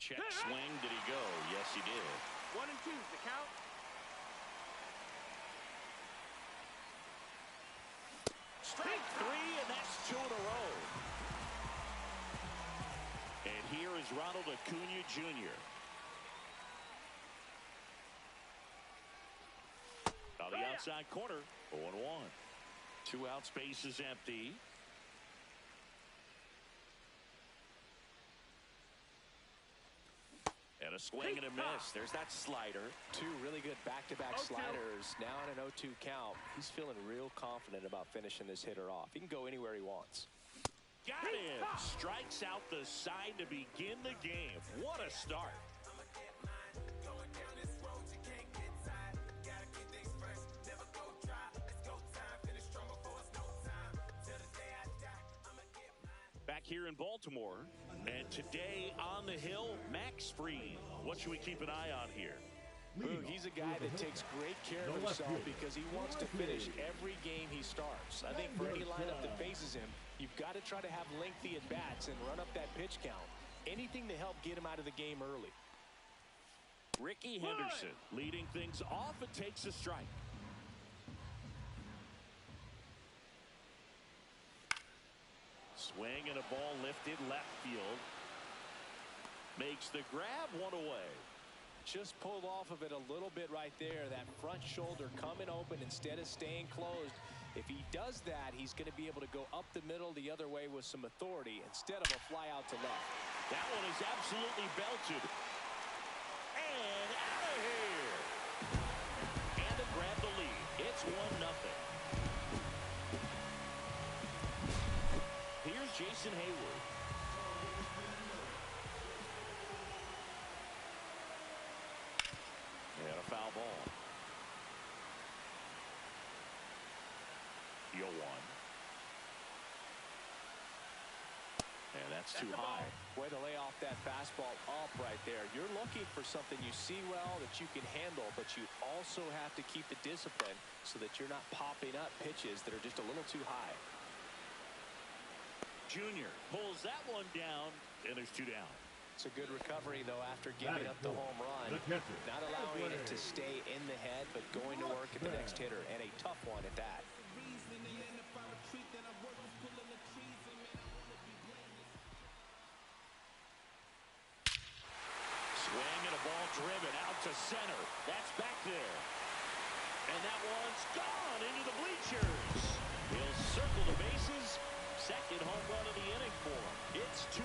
Check swing. Did he go? Yes, he did. 1-2 the count. Strike three, and that's 2 in a row. And here is Ronald Acuna Jr. On the outside corner, 0-1. 2 outs, base is empty. And a swing and a miss. There's that slider. 2 really good back-to-back sliders. Now on an 0-2 count. He's feeling real confident about finishing this hitter off. He can go anywhere he wants. Got him. Strikes out the side to begin the game. What a start. Back here in Baltimore, and today on the hill, Max Fried. What should we keep an eye on here? Boog, he's a guy that takes great care of himself because he wants to finish every game he starts. I think for any lineup that faces him, you've got to try to have lengthy at-bats and run up that pitch count. Anything to help get him out of the game early. Ricky Henderson leading things off and takes a strike. Swing and a ball lifted left field. Makes the grab, 1 away. Just pulled off of it a little bit right there. That front shoulder coming open instead of staying closed. If he does that, he's going to be able to go up the middle the other way with some authority instead of a fly out to left. That one is absolutely belted. And out of here. And to grab the lead. It's 1-0. Here's Jason Hayward. And a foul ball. 0-1. And that's too high. Way to lay off that fastball up right there. You're looking for something you see well that you can handle, but you also have to keep the discipline so that you're not popping up pitches that are just a little too high. Junior pulls that one down, and there's 2 down. It's a good recovery, though, after giving up the home run. Not allowing it to stay in the head, but going to work at the next hitter, and a tough one at that. Swing and a ball driven out to center. That's back there. And that one's gone into the bleachers. He'll circle the bases. Second home run of the inning for him. It's 2-0.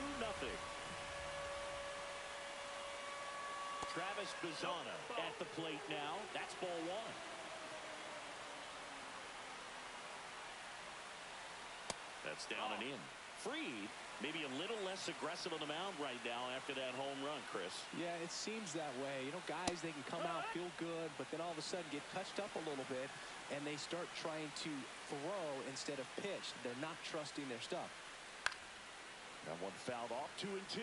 Travis Bazzana at the plate now. That's ball 1. That's down and in. Fried maybe a little less aggressive on the mound right now after that home run, Chris. Yeah, it seems that way. You know, guys, they can come out, feel good, but then all of a sudden get touched up a little bit, and they start trying to throw instead of pitch. They're not trusting their stuff. That one fouled off. 2-2.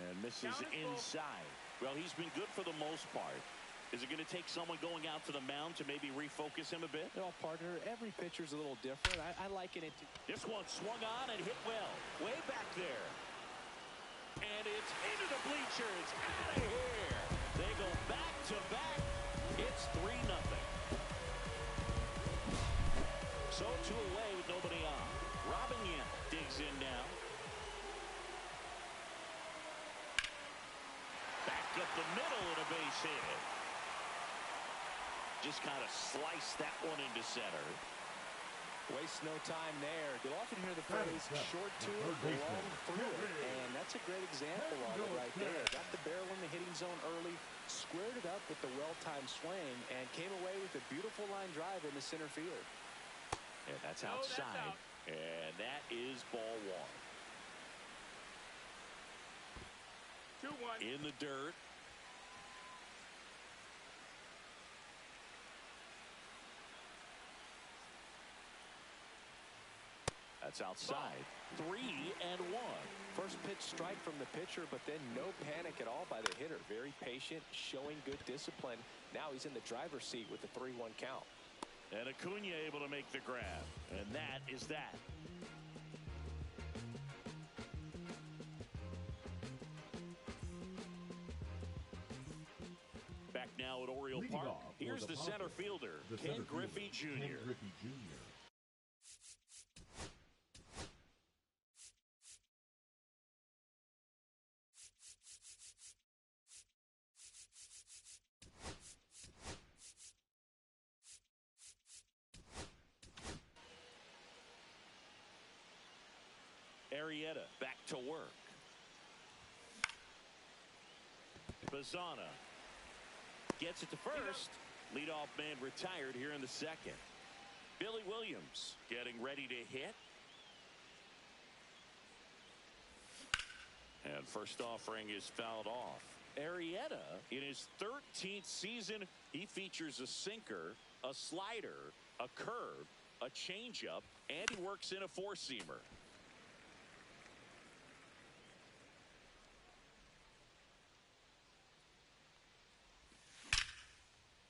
And misses inside. Well, he's been good for the most part. Is it going to take someone going out to the mound to maybe refocus him a bit? No, partner, every pitcher's a little different. I liken it to... This one swung on and hit well. Way back there. And it's into the bleachers. Out of here. They go back to back. It's 3-0. So 2 away with nobody on. Robin Yant digs in now. Back up the middle and a base hit. Just kind of sliced that one into center. Waste no time there. You'll often hear the phrase short to it, long through it. And that's a great example of it right there. Got the barrel in the hitting zone early, squared it up with the well-timed swing, and came away with a beautiful line drive into center field. And that's outside. And that is ball 1. 2-1. In the dirt. That's outside. 3-1. First pitch strike from the pitcher, but then no panic at all by the hitter. Very patient, showing good discipline, Now he's in the driver's seat with the 3-1 count. And Acuna able to make the grab. And that is that. Back now at Oriole Park. Here's the center fielder, Ken Griffey Jr. Arrieta back to work. Bazzana gets it to first. Leadoff man retired here in the second. Billy Williams getting ready to hit. And first offering is fouled off. Arrieta, in his 13th season, he features a sinker, a slider, a curve, a changeup, and he works in a four-seamer.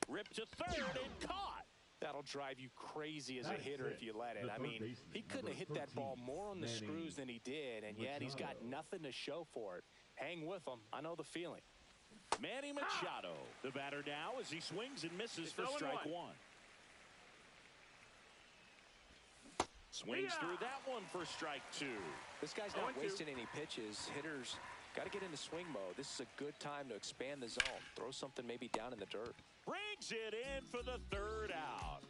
Ripped to third and caught. That'll drive you crazy as a hitter if you let it. I mean, he couldn't have hit that ball more on the screws than he did, and yet he's got nothing to show for it. Hang with him. I know the feeling. Manny Machado, the batter now as he swings and misses for strike one. Swings through that one for strike two. This guy's not wasting any pitches. Hitters got to get into swing mode. This is a good time to expand the zone. Throw something maybe down in the dirt. Brings it in for the third out.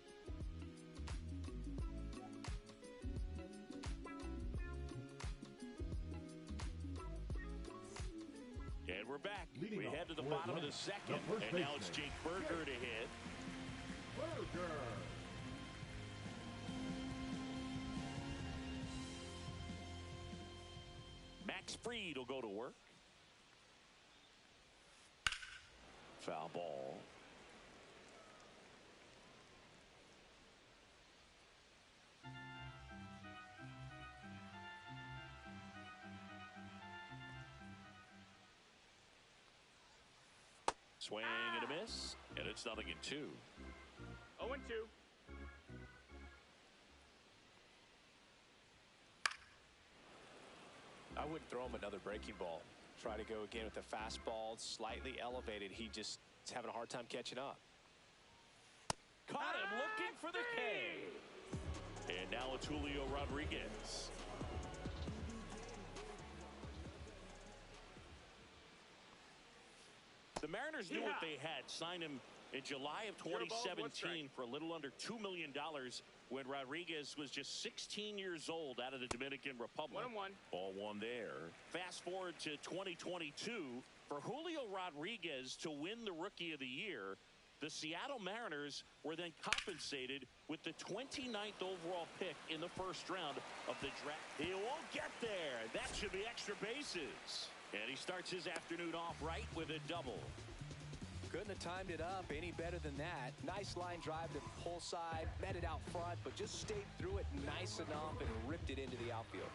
And we're back. We head to the bottom of the second. And now it's Jake Burger to hit. Max Fried will go to work. Foul ball. Swing and a miss, and it's 0-2. 0-2. I wouldn't throw him another breaking ball. Try to go again with the fastball, slightly elevated. He just is having a hard time catching up. Caught him looking for the K. And now it's Julio Rodriguez. The Mariners knew what they had. Signed him in July of 2017 for a little under $2 million when Rodriguez was just 16 years old out of the Dominican Republic. 1-1. Ball one there. Fast forward to 2022. For Julio Rodriguez to win the Rookie of the Year, the Seattle Mariners were then compensated with the 29th overall pick in the first round of the draft. He won't get there. That should be extra bases. And he starts his afternoon off right with a double. Couldn't have timed it up any better than that. Nice line drive to pull side, met it out front, but just stayed through it nice enough and ripped it into the outfield.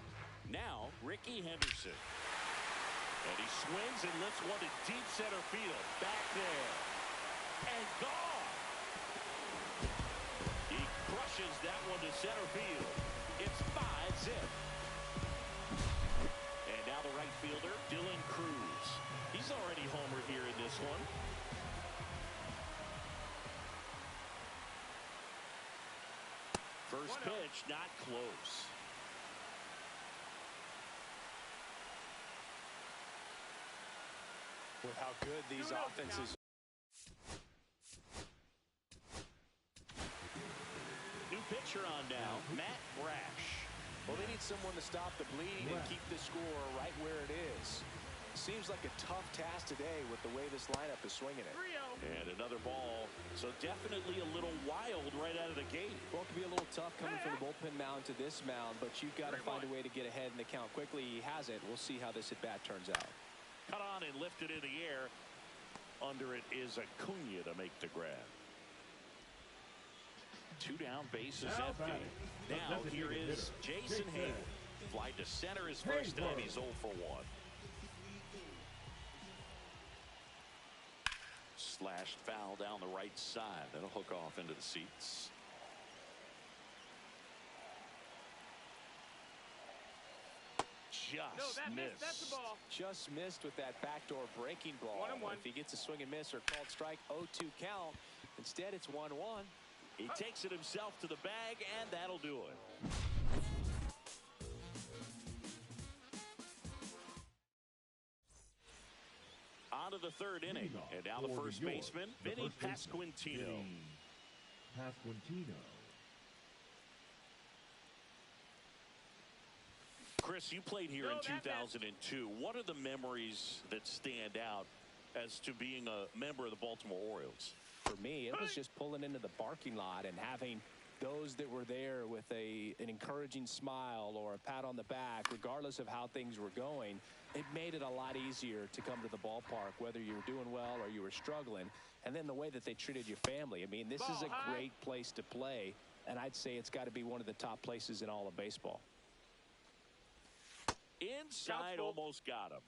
Now, Ricky Henderson. And he swings and lifts one to deep center field. Back there. And gone. He crushes that one to center field. It's 5-0. And now the right fielder, Dylan Cruz. He's already homered here in this one. First pitch, not close. With how good these offenses. New pitcher on now, Matt Brash. Well, they need someone to stop the bleeding and keep the score right where it is. Seems like a tough task today with the way this lineup is swinging it. And another ball, so definitely a little wild right out of the gate. Well, it can be a little tough coming from the bullpen mound to this mound, but you've got to find a way to get ahead in the count quickly. He has it. We'll see how this at-bat turns out. Cut on and lifted in the air. Under it is Acuna to make the grab. 2 down, bases empty. Now here is Jason Hayward. Fly to center his first time. He's 0 for 1. slashed foul down the right side. That'll hook off into the seats. Just missed. That's the ball. Just missed with that backdoor breaking ball. 1-1. If he gets a swing and miss or called strike, 0-2 count. Instead, it's 1-1. He takes it himself to the bag, and that'll do it. On to the third inning, and now the first baseman, Vinny Pasquantino. Chris, you played here in 2002. What are the memories that stand out as to being a member of the Baltimore Orioles? For me, it was just pulling into the parking lot and having those that were there with an encouraging smile or a pat on the back, regardless of how things were going. It made it a lot easier to come to the ballpark, whether you were doing well or you were struggling. And then the way that they treated your family. I mean, this is a great place to play, and I'd say it's got to be one of the top places in all of baseball. Inside, almost got him.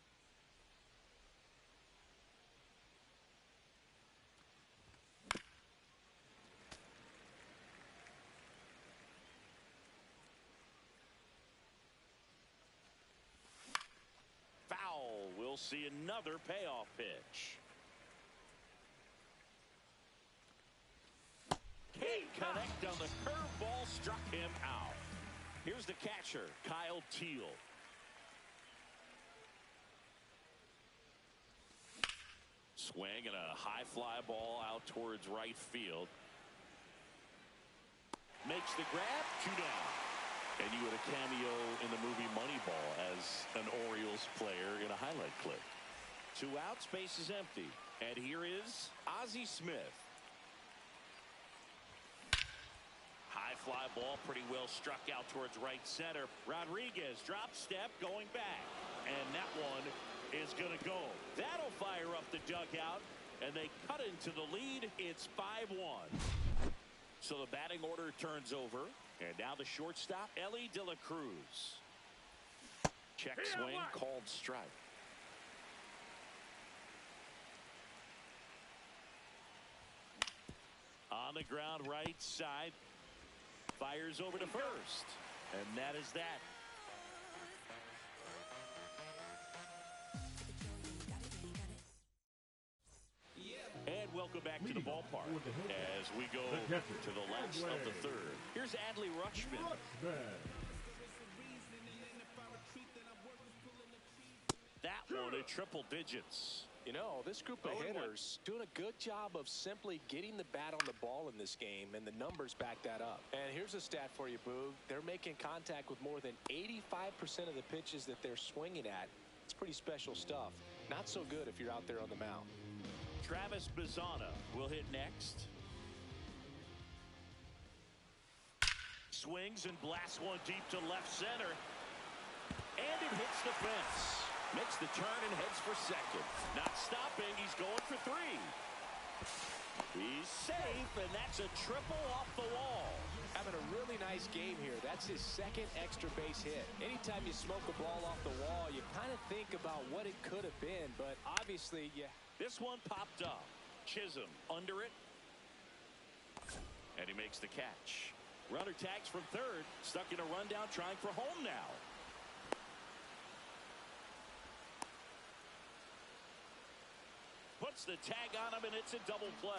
Foul. We'll see another payoff pitch. Can't connect on the curveball, struck him out. Here's the catcher, Kyle Teal. Swing and a high fly ball out towards right field. Makes the grab, 2 down. And you had a cameo in the movie Moneyball as an Orioles player in a highlight clip. 2 outs, base is empty. And here is Ozzie Smith. High fly ball, pretty well struck out towards right center. Rodriguez drop step going back. And that one is going to go. That'll fire up the dugout, and they cut into the lead. It's 5-1. So the batting order turns over, and now the shortstop, Ellie De La Cruz. Check swing, called strike. On the ground, right side. Fires over to first, and that is that. And welcome back to the ballpark as we go to the last of the third. Here's Adley Rutschman. That one at triple digits. You know, this group of hitters doing a good job of simply getting the bat on the ball in this game, and the numbers back that up. And here's a stat for you, Boog. They're making contact with more than 85% of the pitches that they're swinging at. It's pretty special stuff. Not so good if you're out there on the mound. Travis Bazzana will hit next. Swings and blasts one deep to left center. And it hits the fence. Makes the turn and heads for second. Not stopping. He's going for 3. He's safe, and that's a triple off the wall. Having a really nice game here. That's his second extra base hit. Anytime you smoke a ball off the wall, you kind of think about what it could have been, but obviously, This one popped up. Chisholm under it. And he makes the catch. Runner tags from third. Stuck in a rundown, trying for home now. Puts the tag on him, and it's a double play.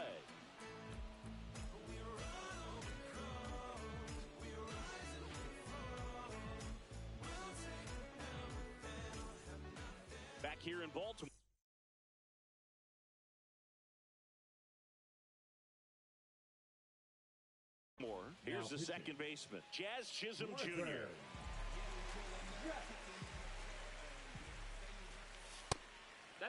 Back here in Baltimore. Here's the second baseman, Jazz Chisholm Jr.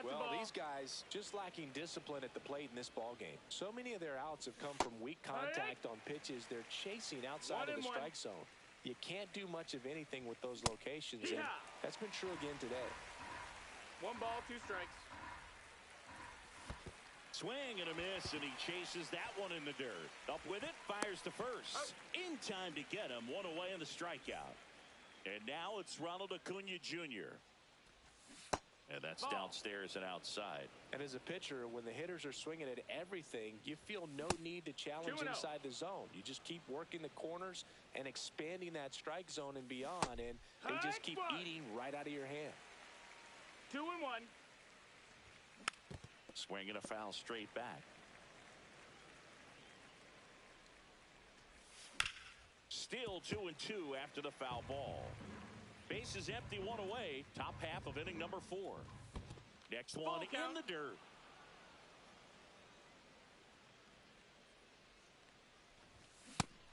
Well, these guys just lacking discipline at the plate in this ball game. So many of their outs have come from weak contact on pitches they're chasing outside of the strike zone. You can't do much of anything with those locations, and that's been true again today. 1 ball, 2 strikes. Swing and a miss, and he chases that one in the dirt. Up with it, fires to first. In time to get him, 1 away in the strikeout. And now it's Ronald Acuna Jr. And that's Ball. downstairs and outside. And as a pitcher, when the hitters are swinging at everything, you feel no need to challenge 2-0. inside the zone. You just keep working the corners and expanding that strike zone and beyond, and they just keep eating right out of your hand. 2-1. Swinging a foul straight back. Still 2-2 after the foul ball. Base is empty, one away. Top half of inning number 4. Next one in the dirt.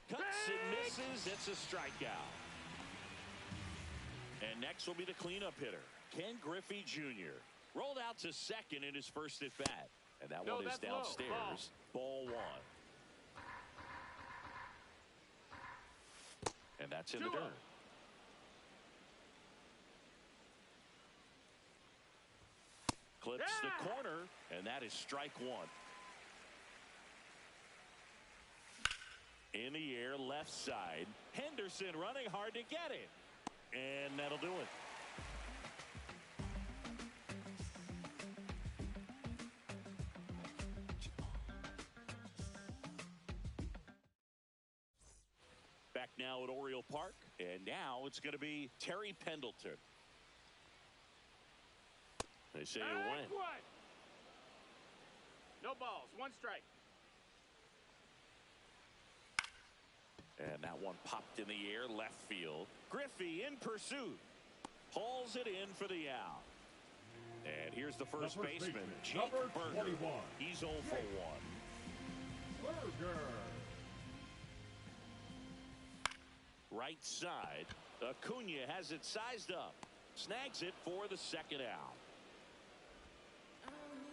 Cuts and misses. It's a strikeout. And next will be the cleanup hitter, Ken Griffey Jr. Rolled out to second in his first at bat. And that one is downstairs. Ball 1. And that's in the dirt. Clips the corner, and that is strike 1. In the air, left side. Henderson running hard to get it. And that'll do it. Back now at Oriole Park, and now it's going to be Terry Pendleton. They say a win. No balls, 1 strike. And that one popped in the air, left field. Griffey in pursuit. Hauls it in for the out. And here's the first baseman, Jake Burger. He's 0 for 1. Burger. Right side. Acuna has it sized up. Snags it for the second out.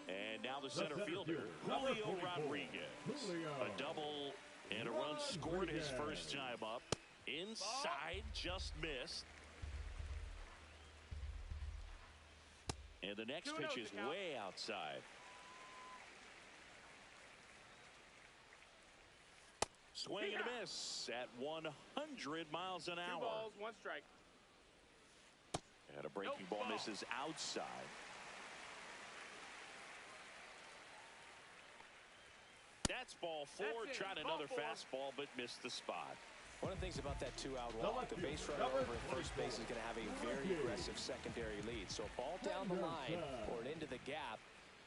And now the center fielder, Julio Rodriguez. A double and a run scored his first time up. Inside, just missed. And the next pitch is way outside. Swing and a miss at 100 miles an hour. 2 balls, 1 strike. And a breaking ball misses outside. That's ball 4. Tried another fastball, but missed the spot. One of the things about that 2-out walk, the base runner over at first base is going to have a very aggressive secondary lead. So a ball down the line or an into the gap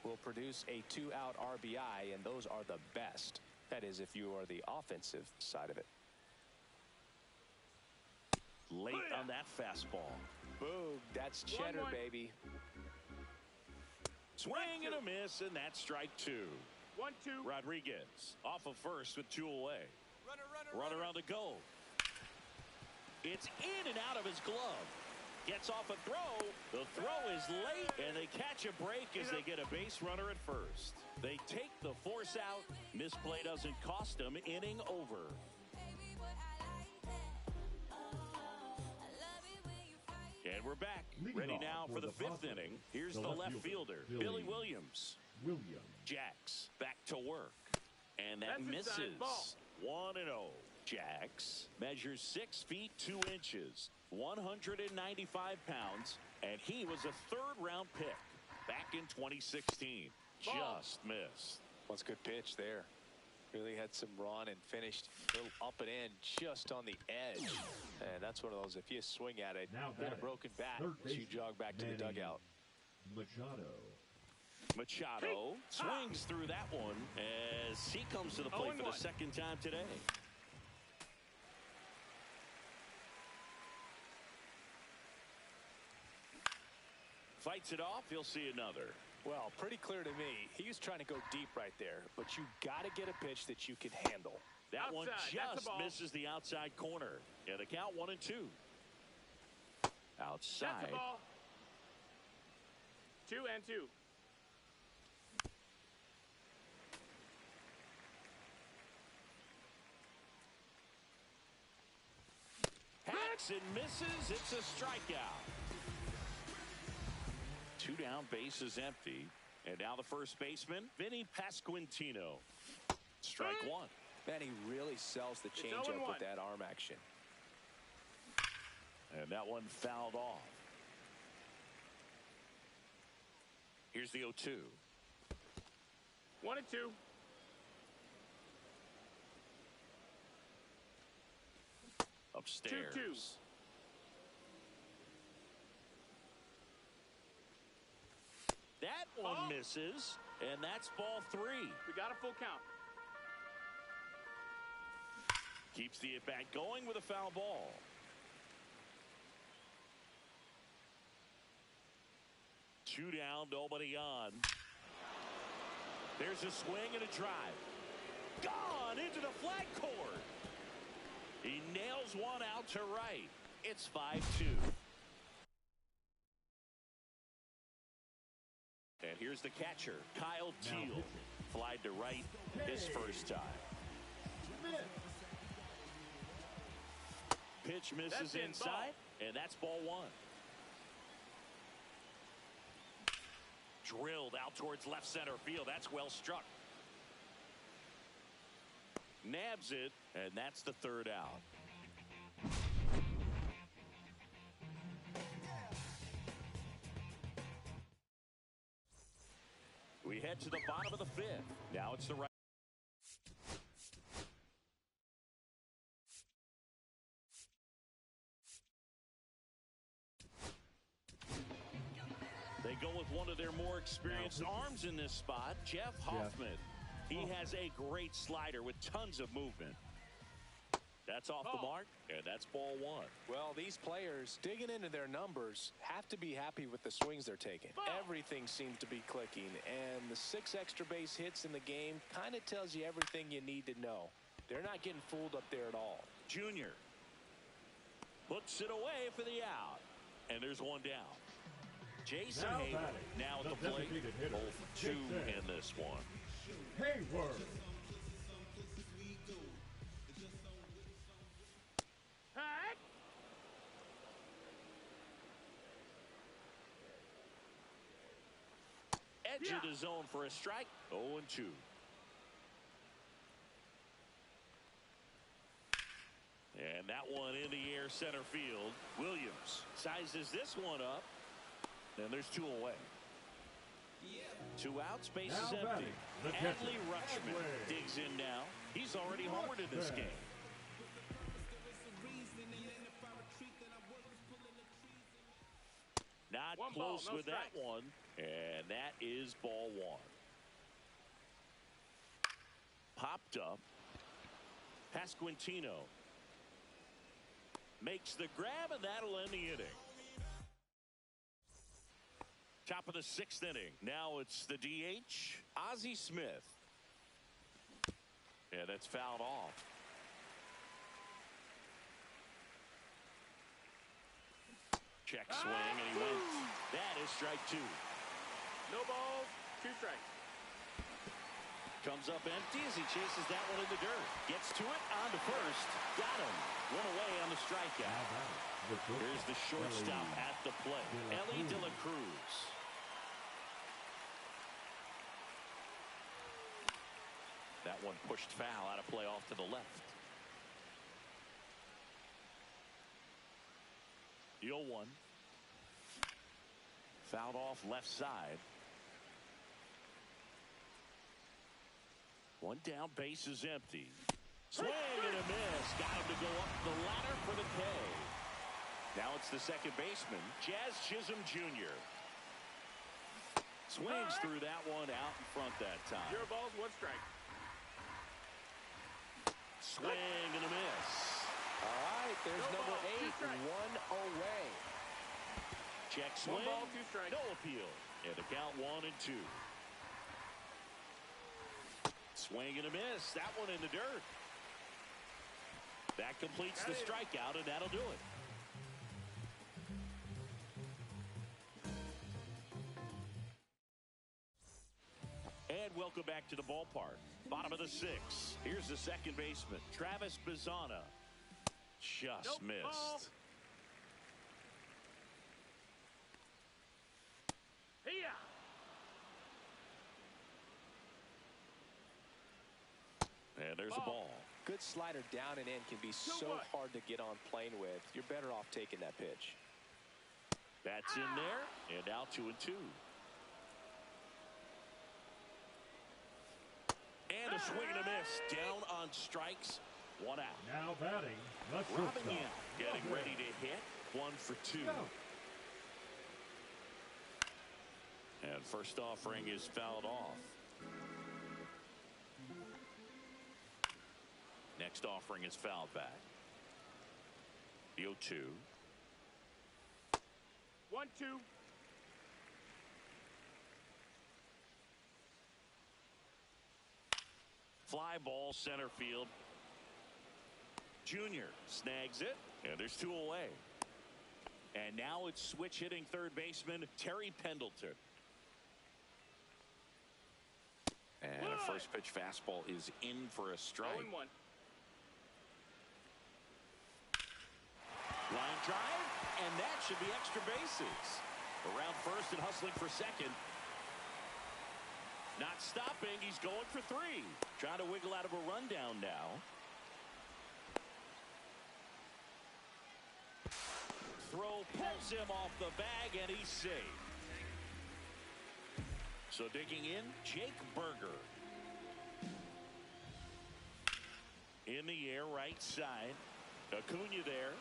will produce a 2-out RBI, and those are the best. That is, if you are the offensive side of it. Late on that fastball. Boom, that's cheddar, baby. Swing and a miss, and that's strike 2. 1-2. Rodriguez off of first with 2 away. Runner on the go. It's in and out of his glove. Gets off a throw. The throw is late, and they catch a break as they get a base runner at first. They take the force out. Misplay doesn't cost them. Inning over. And we're back. Ready now for the 5th inning. Here's the left fielder, Billy Williams. Jax back to work. And that misses. 1-0. Jax measures 6 feet 2 inches, 195 pounds, and he was a 3rd-round pick back in 2016. Just missed. That's a good pitch there. Really had some run and finished a little up and in just on the edge. And that's one of those, if you swing at it, get a broken bat as you jog back to the dugout. Machado swings through that one as he comes to the plate for the 2nd time today. Fights it off. He'll see another. Well, pretty clear to me. He was trying to go deep right there, but you got to get a pitch that you can handle. That outside, one just misses the outside corner. Yeah, the count 1-2. Outside. That's a ball. 2-2. Hacks and misses. It's a strikeout. 2 down, bases empty. And now the first baseman, Vinny Pasquantino. Strike 1. Man, he really sells the changeup with that arm action. And that one fouled off. Here's the 0-2. 1-2. Upstairs. 2-2. That one misses, and that's ball 3. We got a full count. Keeps the at-bat going with a foul ball. Two down, nobody on. There's a swing and a drive. Gone into the flag court. He nails one out to right. It's 5-2. And here's the catcher, Kyle Teal. Flied to right his first time. Pitch misses inside, and that's ball 1. Drilled out towards left center field. That's well struck. Nabs it, and that's the 3rd out. We head to the bottom of the 5th. Now it's the right. They go with one of their more experienced arms in this spot, Jeff Hoffman. He has a great slider with tons of movement. That's off the mark, and that's ball 1. Well, these players digging into their numbers have to be happy with the swings they're taking. Everything seems to be clicking, and the 6 extra base hits in the game kind of tells you everything you need to know. They're not getting fooled up there at all. Junior puts it away for the out, and there's one down. Jason Hayward now at the plate. Both 2 in this one. Hayward. Edge of the zone for a strike. 0-2. And that one in the air center field. Williams sizes this one up. And there's 2 away. 2 outs, base is empty. Adley Rutschman digs in now. He's already homered in this game. Not close with that one. And that is ball 1. Popped up. Pasquantino makes the grab, and that'll end the inning. Top of the 6th inning. Now it's the DH, Ozzie Smith. And that's fouled off. Check swing, and he went. That is strike 2. No balls, 2 strikes. Comes up empty as he chases that one in the dirt. Gets to it, on to first. Got him. One away on the strikeout. Here's the shortstop at the plate, Ellie De La Cruz. That one pushed foul out of play off to the left. The 0-1. Fouled off left side. One down, base is empty. Swing and a miss. Got him to go up the ladder for the K. Now it's the second baseman, Jazz Chisholm Jr. Swings through that one out in front that time. 0 balls, 1 strike. Swing and a miss. All right, there's number 8, 1 away. Check swing. 1 ball, 2 strikes. No appeal. And the count 1-2. Swing and a miss. That one in the dirt. That completes the strikeout, and that'll do it. And welcome back to the ballpark. Bottom of the 6th. Here's the second baseman, Travis Bazzana. Just missed. Ball. Here. And there's a ball. Good slider down and in can be so hard to get on plane with. You're better off taking that pitch. That's in there, and now 2-2. And a swing and a miss. Down on strikes. One out. Now batting, the Robbing shortstop. in. Getting ready to hit. 1 for 2. And first offering is fouled off. Next offering is fouled back. The 0-2. 1-2. Fly ball center field. Junior snags it, and there's 2 away. And now it's switch hitting third baseman Terry Pendleton. And a first pitch fastball is in for a strike. 0-1. Line drive, and that should be extra bases. Around first and hustling for second. Not stopping, he's going for 3. Trying to wiggle out of a rundown now. Throw pulls him off the bag, and he's safe. So digging in, Jake Berger. In the air, right side. Acuna there.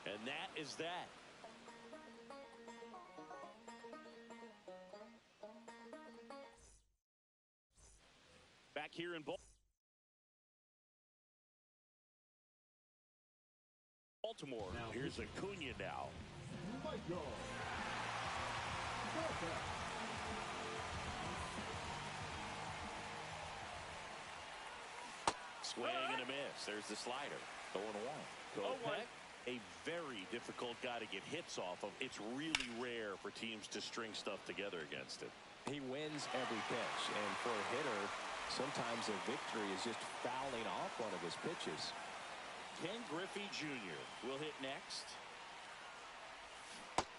And that is that. Back here in Baltimore. Here's Acuna now. Swing and a miss. There's the slider. 0-1. A very difficult guy to get hits off of. It's really rare for teams to string stuff together against it. He wins every pitch, and for a hitter, sometimes a victory is just fouling off one of his pitches. Ken Griffey Jr. will hit next.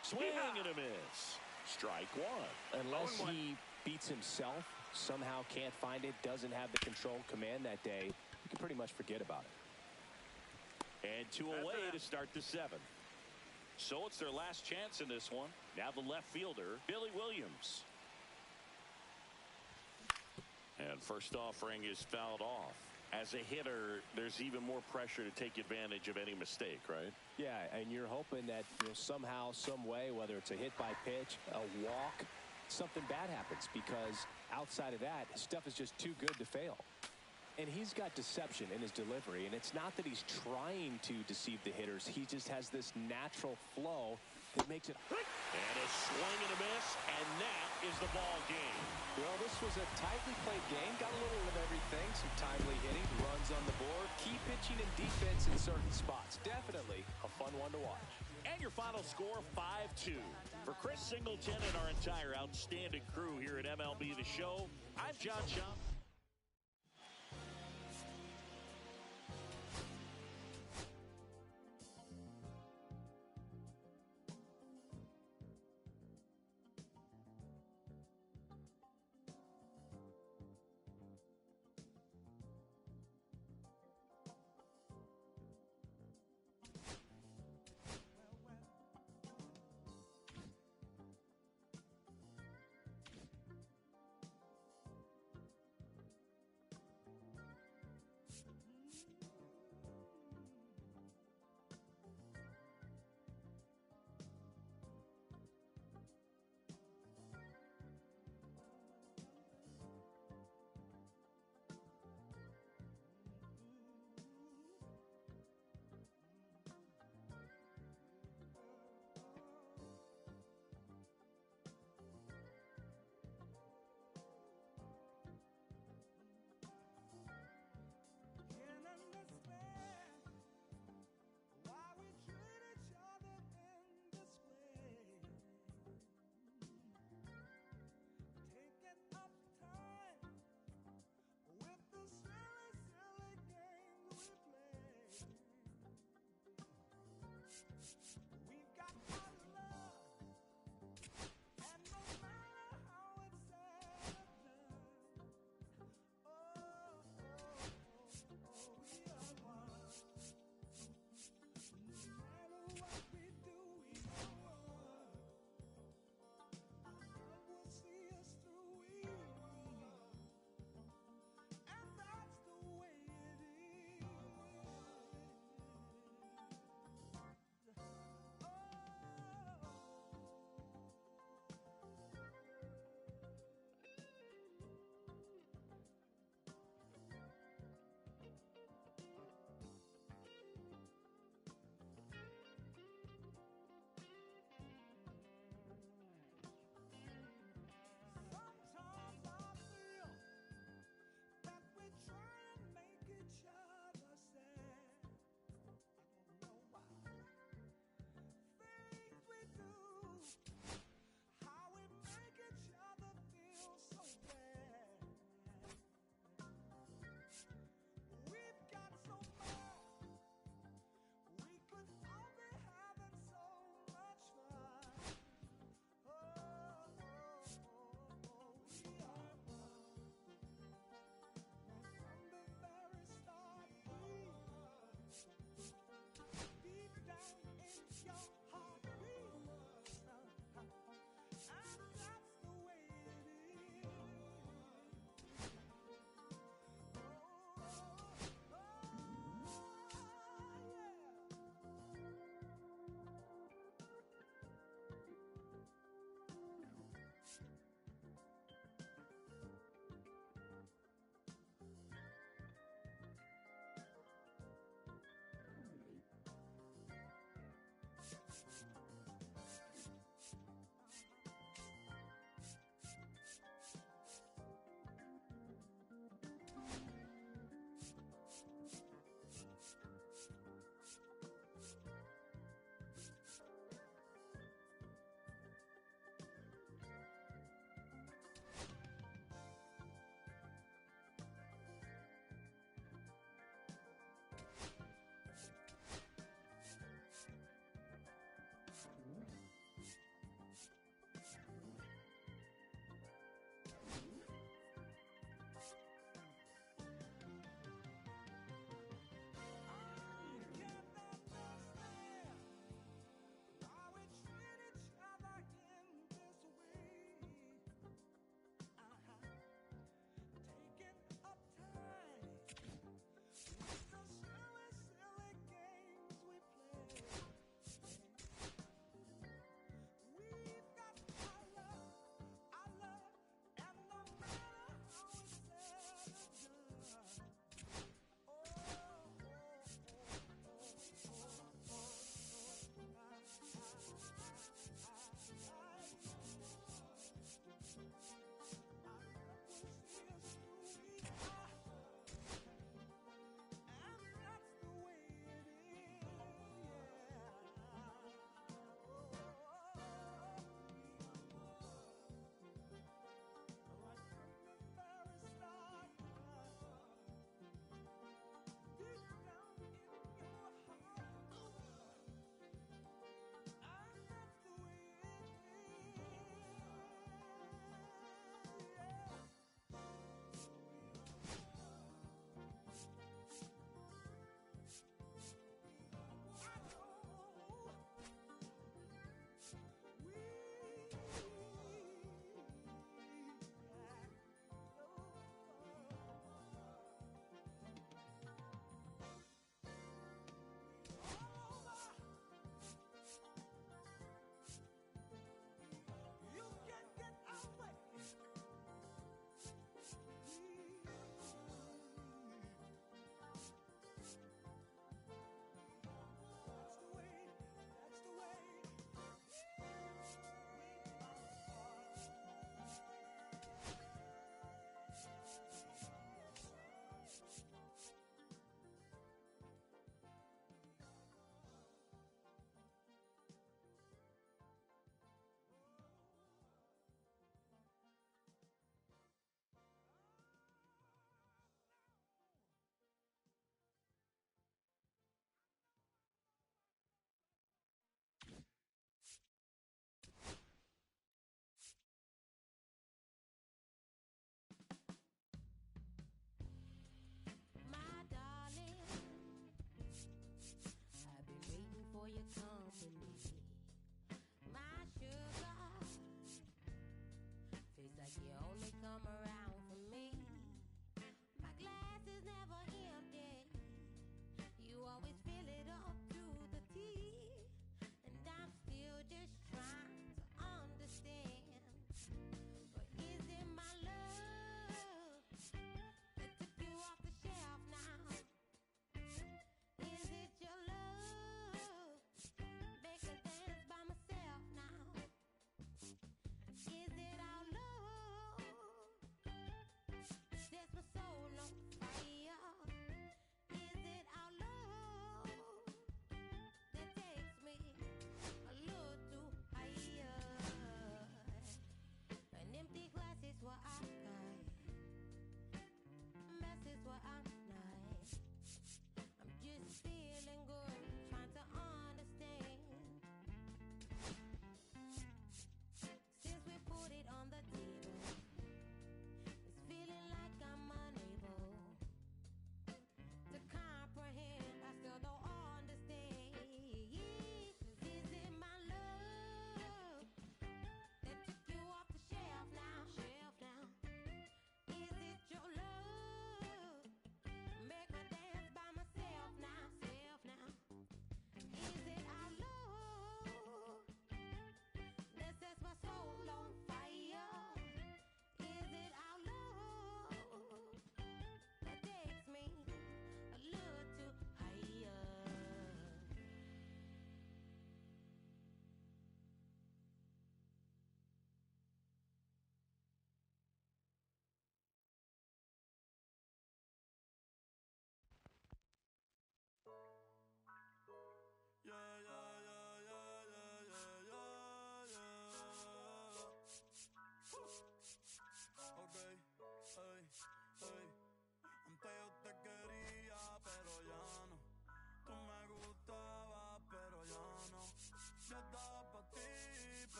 Swing and a miss. Strike 1. Unless he beats himself, somehow can't find it, doesn't have the control command that day, you can pretty much forget about it. And 2 away to start the 7th. So it's their last chance in this one. Now the left fielder, Billy Williams. And first offering is fouled off. As a hitter, there's even more pressure to take advantage of any mistake, right? Yeah, and you're hoping that somehow, some way, whether it's a hit by pitch, a walk, something bad happens, because outside of that, stuff is just too good to fail. And he's got deception in his delivery, and it's not that he's trying to deceive the hitters. He just has this natural flow that makes it. And a swing and a miss, and that is the ball game. Well, this was a tightly played game. Got a little of everything. Some timely hitting, runs on the board, key pitching and defense in certain spots. Definitely a fun one to watch. And your final score, 5-2. For Chris Singleton and our entire outstanding crew here at MLB The Show, I'm John Schaub.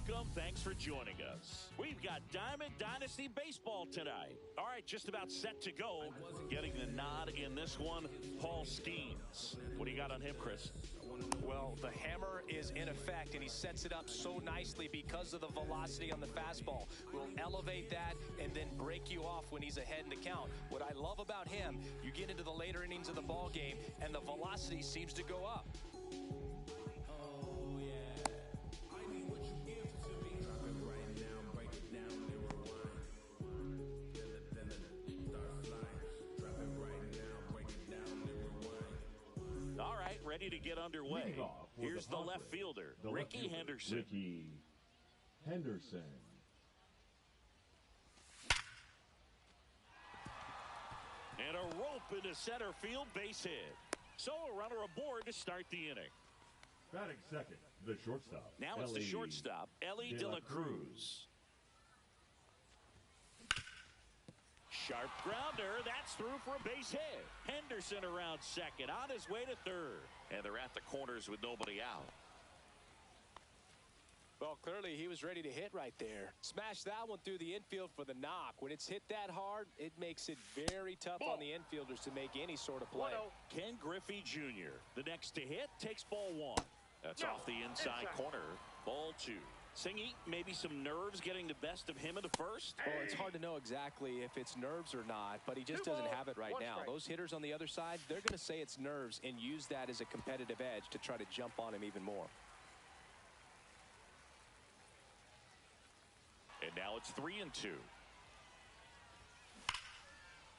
welcome. Thanks for joining us. We've got Diamond Dynasty Baseball tonight. All right, just about set to go. Getting the nod in this one, Paul Skeens. What do you got on him, Chris? Well, the hammer is in effect, and he sets it up so nicely because of the velocity on the fastball. Will elevate that and then break you off when he's ahead in the count. What I love about him, you get into the later innings of the ball game, and the velocity seems to go up. All right, ready to get underway. Here's the left fielder, Ricky Henderson. Ricky Henderson. And a rope into center field, base hit. So a runner aboard to start the inning. Batting second, the shortstop. Now it's the shortstop, Ellie De La Cruz. Sharp grounder, that's through for a base hit. Henderson around second, on his way to third. And they're at the corners with nobody out. Well, clearly he was ready to hit right there. Smash that one through the infield for the knock. When it's hit that hard, it makes it very tough on the infielders to make any sort of play. Ken Griffey Jr., the next to hit, takes ball one. That's off the inside corner. Ball two. Singy, maybe some nerves getting the best of him in the first? Well, it's hard to know exactly if it's nerves or not, but he just doesn't have it right now. Those hitters on the other side, they're going to say it's nerves and use that as a competitive edge to try to jump on him even more. And now it's 3-2.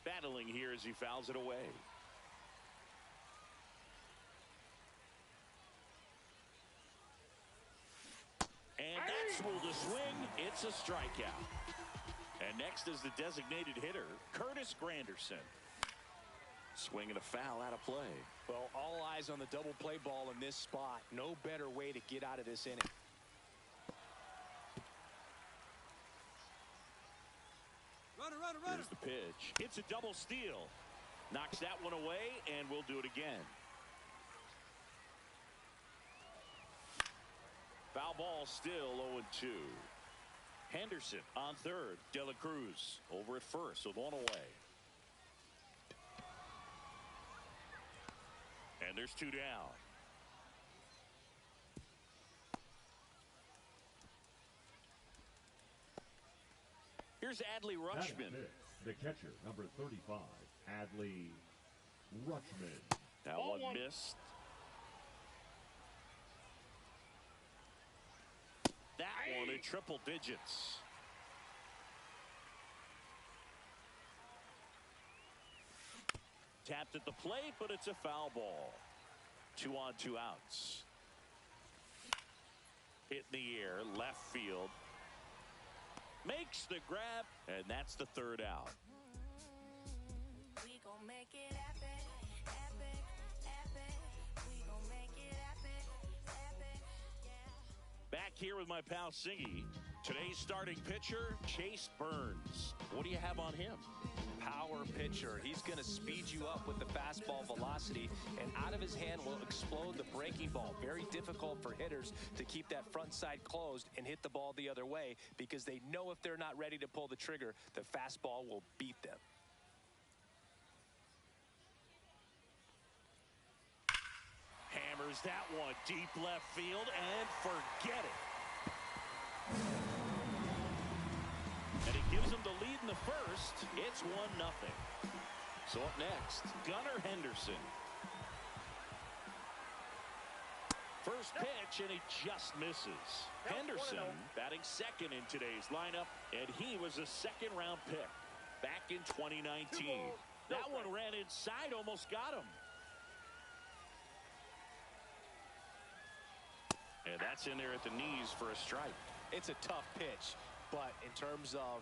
Battling here as he fouls it away. And that's ruled a swing. It's a strikeout. And next is the designated hitter, Curtis Granderson. Swing and a foul out of play. Well, all eyes on the double play ball in this spot. No better way to get out of this inning. Here's the pitch. It's a double steal. Knocks that one away, and we'll do it again. Foul ball still 0-2. Henderson on third. De La Cruz over at first with one away. And there's two down. Here's Adley Rutschman. The catcher, number 35, Adley Rutschman. That one missed. That one in triple digits. Tapped at the plate, but it's a foul ball. 2 on, 2 outs. Hit in the air, left field. Makes the grab, and that's the third out. We gon' make it epic, epic, epic. We gon' make it epic, epic, yeah. Back here with my pal Singy. Today's starting pitcher, Chase Burns. What do you have on him? Power pitcher. He's going to speed you up with the fastball velocity, and out of his hand will explode the breaking ball. Very difficult for hitters to keep that front side closed and hit the ball the other way because they know if they're not ready to pull the trigger, the fastball will beat them. Hammers that one deep left field and forget it. And it gives them the lead in the first. It's 1-0. So up next, Gunnar Henderson. First pitch, and he just misses. Henderson batting second in today's lineup, and he was a second-round pick back in 2019. That one ran inside, almost got him. And that's in there at the knees for a strike. It's a tough pitch, but in terms of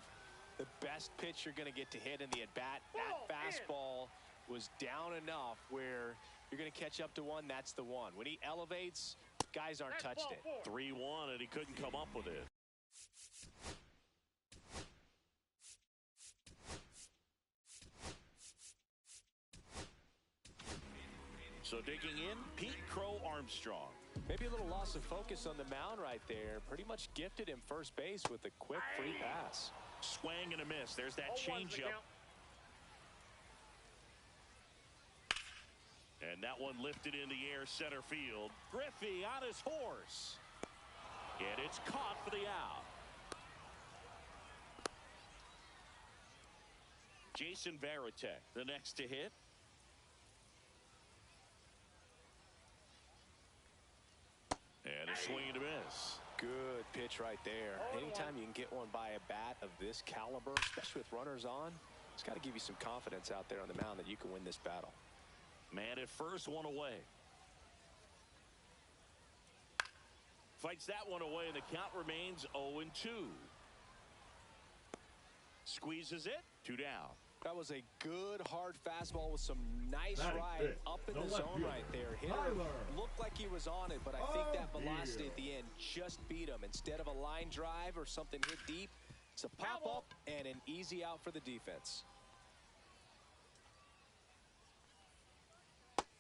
the best pitch you're going to get to hit in the at-bat, that fastball was down enough where you're going to catch up to one. That's the one. When he elevates, guys aren't touched it. 3-1, and he couldn't come up with it. So digging in, Pete Crow Armstrong. Maybe a little loss of focus on the mound right there. Pretty much gifted him first base with a quick free pass. Swing and a miss. There's that 0-1's the changeup. count. And that one lifted in the air center field. Griffey on his horse. And it's caught for the out. Jason Varitek, the next to hit. And a swing and a miss. Good pitch right there. Anytime you can get one by a bat of this caliber, especially with runners on, it's got to give you some confidence out there on the mound that you can win this battle. Man at first, one away. Fights that one away, and the count remains 0-2. Squeezes it, 2 down. That was a good, hard fastball with some nice ride up in the zone right there. Hitter looked like he was on it, but I think that velocity at the end just beat him. Instead of a line drive or something hit deep, it's a pop-up and an easy out for the defense.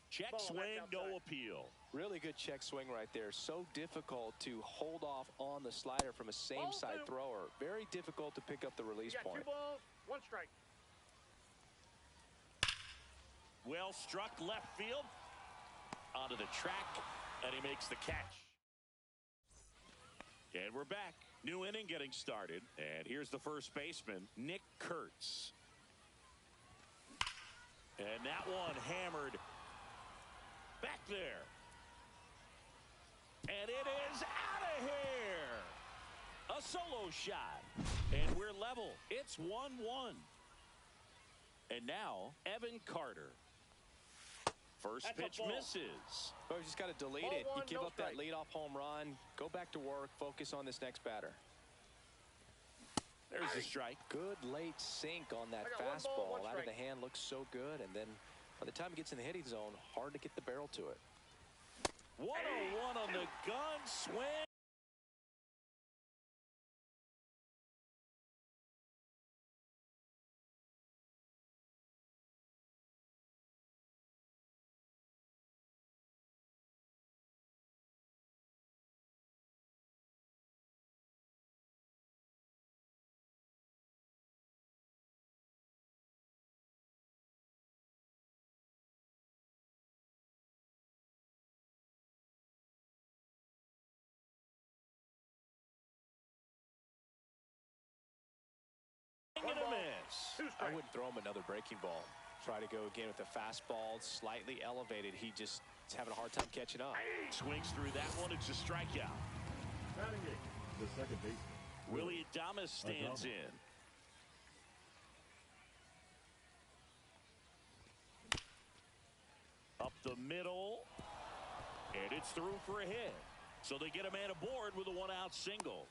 Check swing, no appeal. Really good check swing right there. So difficult to hold off on the slider from a same-side thrower. Very difficult to pick up the release You got point. 2 balls, 1 strike. Well struck left field. Onto the track, and he makes the catch. And we're back. New inning getting started. And here's the first baseman, Nick Kurtz. And that one hammered back there. And it is out of here. A solo shot. And we're level. It's 1-1. And now, Evan Carter. First pitch misses. Oh, you just got to delete it. You give up that leadoff home run. Go back to work. Focus on this next batter. There's a strike. Good late sink on that I got 1 ball, fastball. 1 Out of strike. the hand, looks so good. And then by the time it gets in the hitting zone, hard to get the barrel to it. 101 on the gun swing. And a miss. 2 I strikes. wouldn't throw him another breaking ball. Try to go again with the fastball, slightly elevated. He just is having a hard time catching up. Swings through that one. It's a strikeout. Batting eighth, the second baseman. Willie Adames stands in. Up the middle. And it's through for a hit. So they get a man aboard with a 1-out single.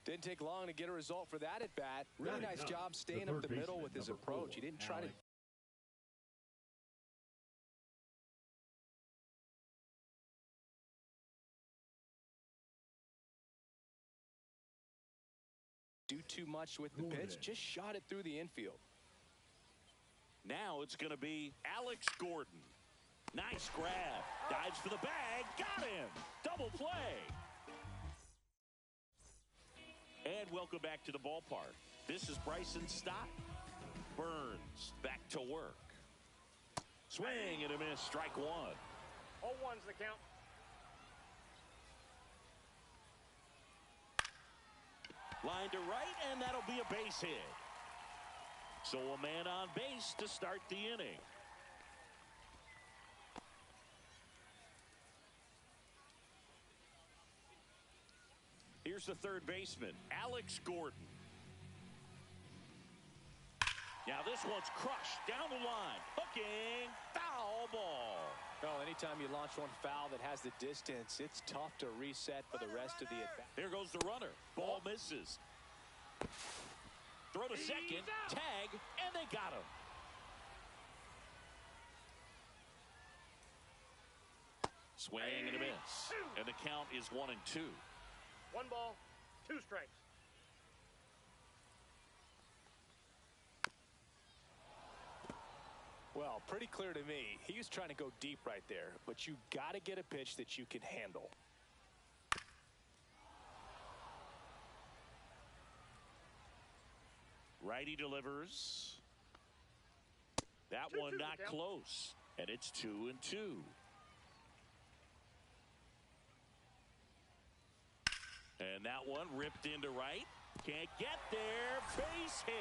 Didn't take long to get a result for that at bat. Really nice job staying up the middle with his approach. He didn't try to do too much with the pitch. Just shot it through the infield. Now it's going to be Alex Gordon. Nice grab. Dives for the bag. Got him. Double play. And welcome back to the ballpark. This is Bryson Stott. Burns back to work. Swing and a miss. Strike 1. 0-1's the count. Line to right, and that'll be a base hit. So a man on base to start the inning. Here's the third baseman, Alex Gordon. Now this one's crushed down the line. Hooking, foul ball. Well, anytime you launch one foul that has the distance, it's tough to reset for the rest of the at-bat. Here goes the runner. Ball misses. Throw to second, tag, and they got him. Swing and a miss. And the count is 1-2. 1 ball, 2 strikes. Well, pretty clear to me. He was trying to go deep right there, but you got to get a pitch that you can handle. Righty delivers. That 2-2 one not the count. close, and it's 2-2. And that one ripped into right. Can't get there. Base hit.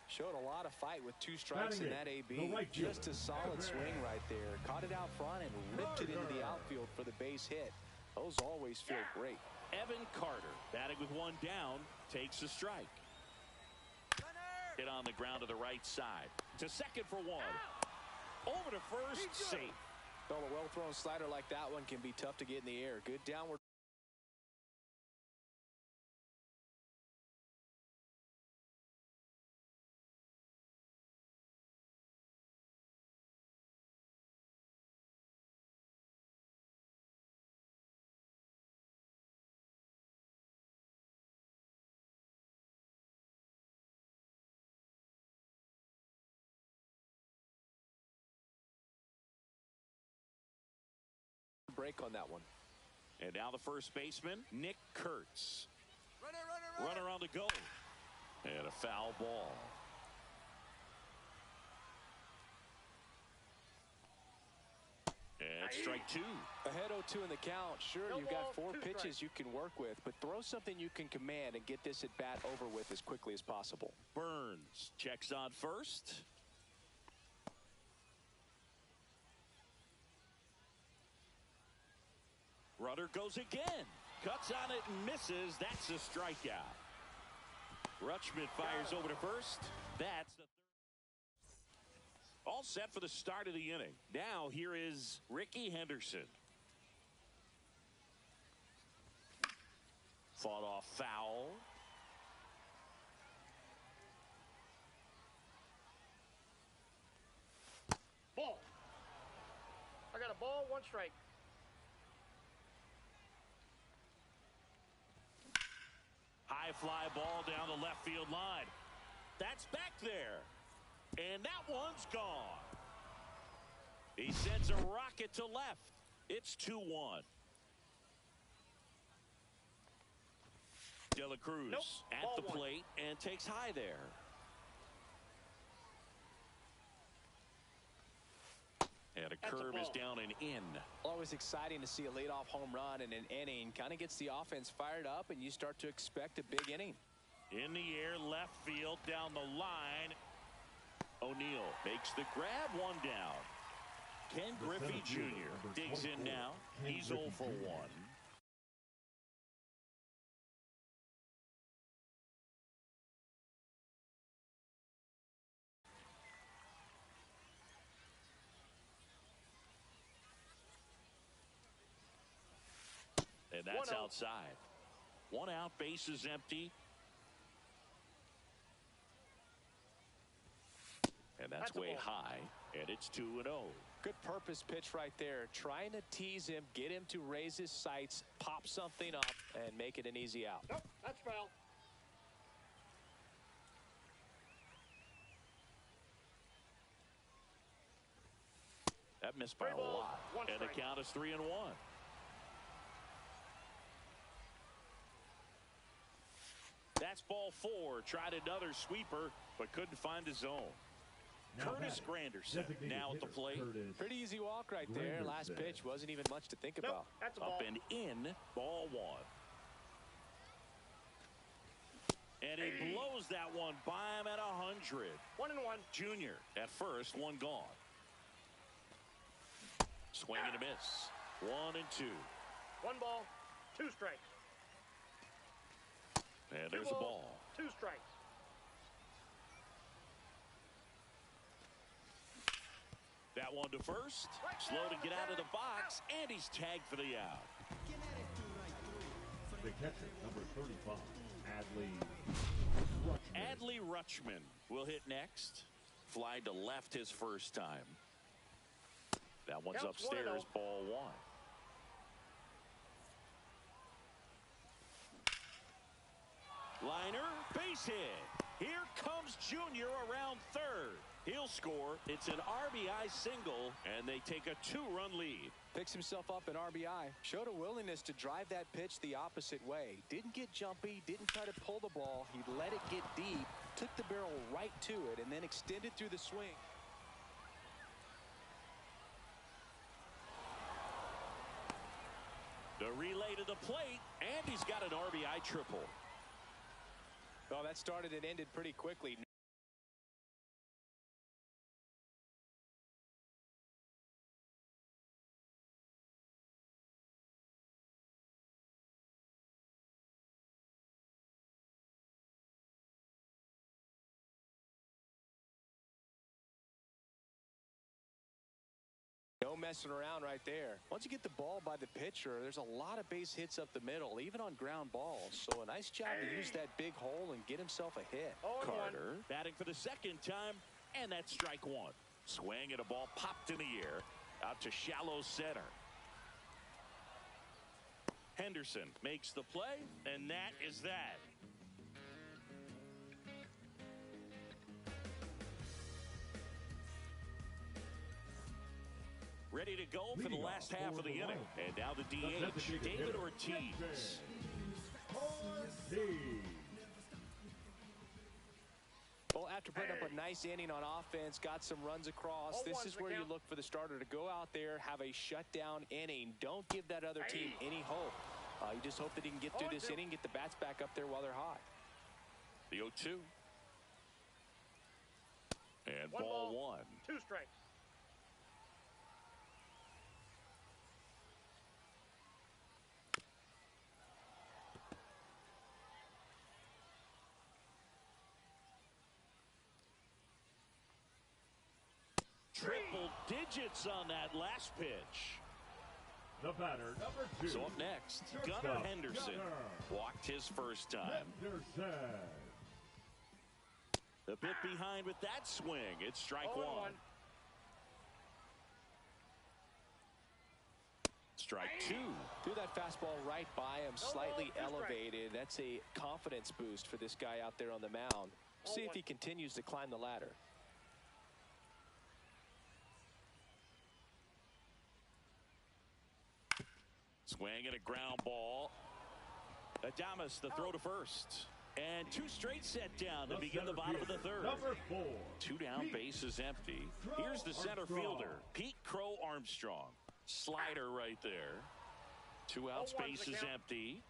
Showed a lot of fight with 2 strikes in that AB. Right Just fielder. a solid swing right there. Caught it out front and ripped it into the outfield for the base hit. Those always feel great. Evan Carter, batting with 1 down, takes a strike. Hit on the ground to the right side. To second for 1. Over to first, safe. Well, a well-thrown slider like that one can be tough to get in the air. Good downward. Break on that one. And now the first baseman, Nick Kurtz. Runner on the go. And a foul ball. And strike 2. Ahead 0-2 in the count. Sure, No you've got ball, 4 2 pitches strikes. you can work with, but throw something you can command and get this at bat over with as quickly as possible. Burns checks on first. Runner goes again. Cuts on it and misses. That's a strikeout. Rutschman fires over to first. That's the third. All set for the start of the inning. Now here is Ricky Henderson. Fought off foul. Ball. I got a ball, 1 strike. High fly ball down the left field line. That's back there. And that one's gone. He sends a rocket to left. It's 2-1. De La Cruz Nope. at Ball the 1. plate and takes high there. And a That's a curve is ball. down and in. Always exciting to see a leadoff home run in an inning. Kind of gets the offense fired up, and you start to expect a big inning. In the air, left field, down the line. O'Neill makes the grab, 1 down. Ken The Griffey center fielder, Jr. number digs in 24, now. Ken He's 0 Griffey for Jr. 1. And that's 1-0. outside. 1 out, base is empty. And that's That's a way ball. high. And it's 2-0. Good purpose pitch right there. Trying to tease him, get him to raise his sights, pop something up, and make it an easy out. Nope, that's foul. That missed by 3 a balls, lot. 1 And the strike. count is 3-1. That's ball 4. Tried another sweeper, but couldn't find the zone. Now Curtis batting, Granderson designated now at the hitter, plate. Curtis. Pretty easy walk right there. Last Granderson. pitch wasn't even much to think Nope, about. that's a Up ball. and in, ball 1. And he blows that one by him at 100. 1-1. Junior at first, 1 gone. Swing and a miss. 1-2. 1 ball, 2 strikes. And 2 there's a balls, ball. 2 strikes. That one to first. Slow to get out of the box, and he's tagged for the out. The catcher, number 35, Adley Rutschman. Adley Rutschman will hit next. Fly to left his first time. That one's Counts upstairs, 1-0. ball 1. Liner, base hit. Here comes Junior around third. He'll score. It's an RBI single, and they take a 2-run lead. Picks himself up an RBI. Showed a willingness to drive that pitch the opposite way. Didn't get jumpy. Didn't try to pull the ball. He let it get deep. Took the barrel right to it, and then extended through the swing. The relay to the plate, and he's got an RBI triple. Well, that started and ended pretty quickly. No messing around right there. Once you get the ball by the pitcher, there's a lot of base hits up the middle, even on ground balls. So a nice job to use that big hole and get himself a hit. Carter batting for the second time, and that's strike one. Swing and a ball popped in the air out to shallow center. Henderson makes the play, and that is that. Ready to go for the last half of the inning. And now the DH, David Ortiz. Well, after putting up a nice inning on offense, got some runs across, this is where you look for the starter to go out there, have a shutdown inning. Don't give that other team any hope. You just hope that he can get through this inning, get the bats back up there while they're hot. The 0-2. And ball one. 2 strikes. Triple digits on that last pitch. The batter, number 2. So up next, Gunnar Henderson walked his first time. A bit behind with that swing. It's strike one. Strike two. Threw that fastball right by him, slightly elevated. That's a confidence boost for this guy out there on the mound. See if he continues to climb the ladder. Swing and a ground ball. Adames the throw to first. And 2 straight set down to begin the bottom of the third. Number 4. 2 down, bases empty. Here's the center fielder, Pete Crow Armstrong. Slider right there. 2 outs, bases empty.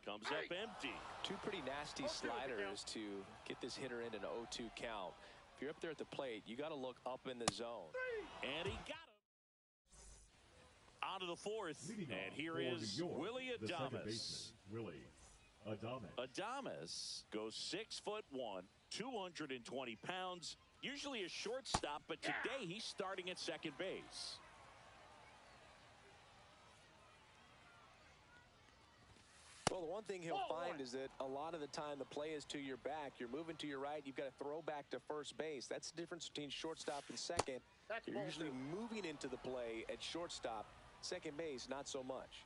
Comes up empty. 2 pretty nasty sliders to get this hitter in an 0-2 count. If you're up there at the plate, you got to look up in the zone. And he got him. On to the fourth, and here is Willie Adames. Adames goes 6'1", 220 pounds, usually a shortstop, but today he's starting at second base. Well, the one thing he'll find is that a lot of the time the play is to your back. You're moving to your right. You've got to throw back to first base. That's the difference between shortstop and second. You're usually moving into the play at shortstop. Second base, not so much.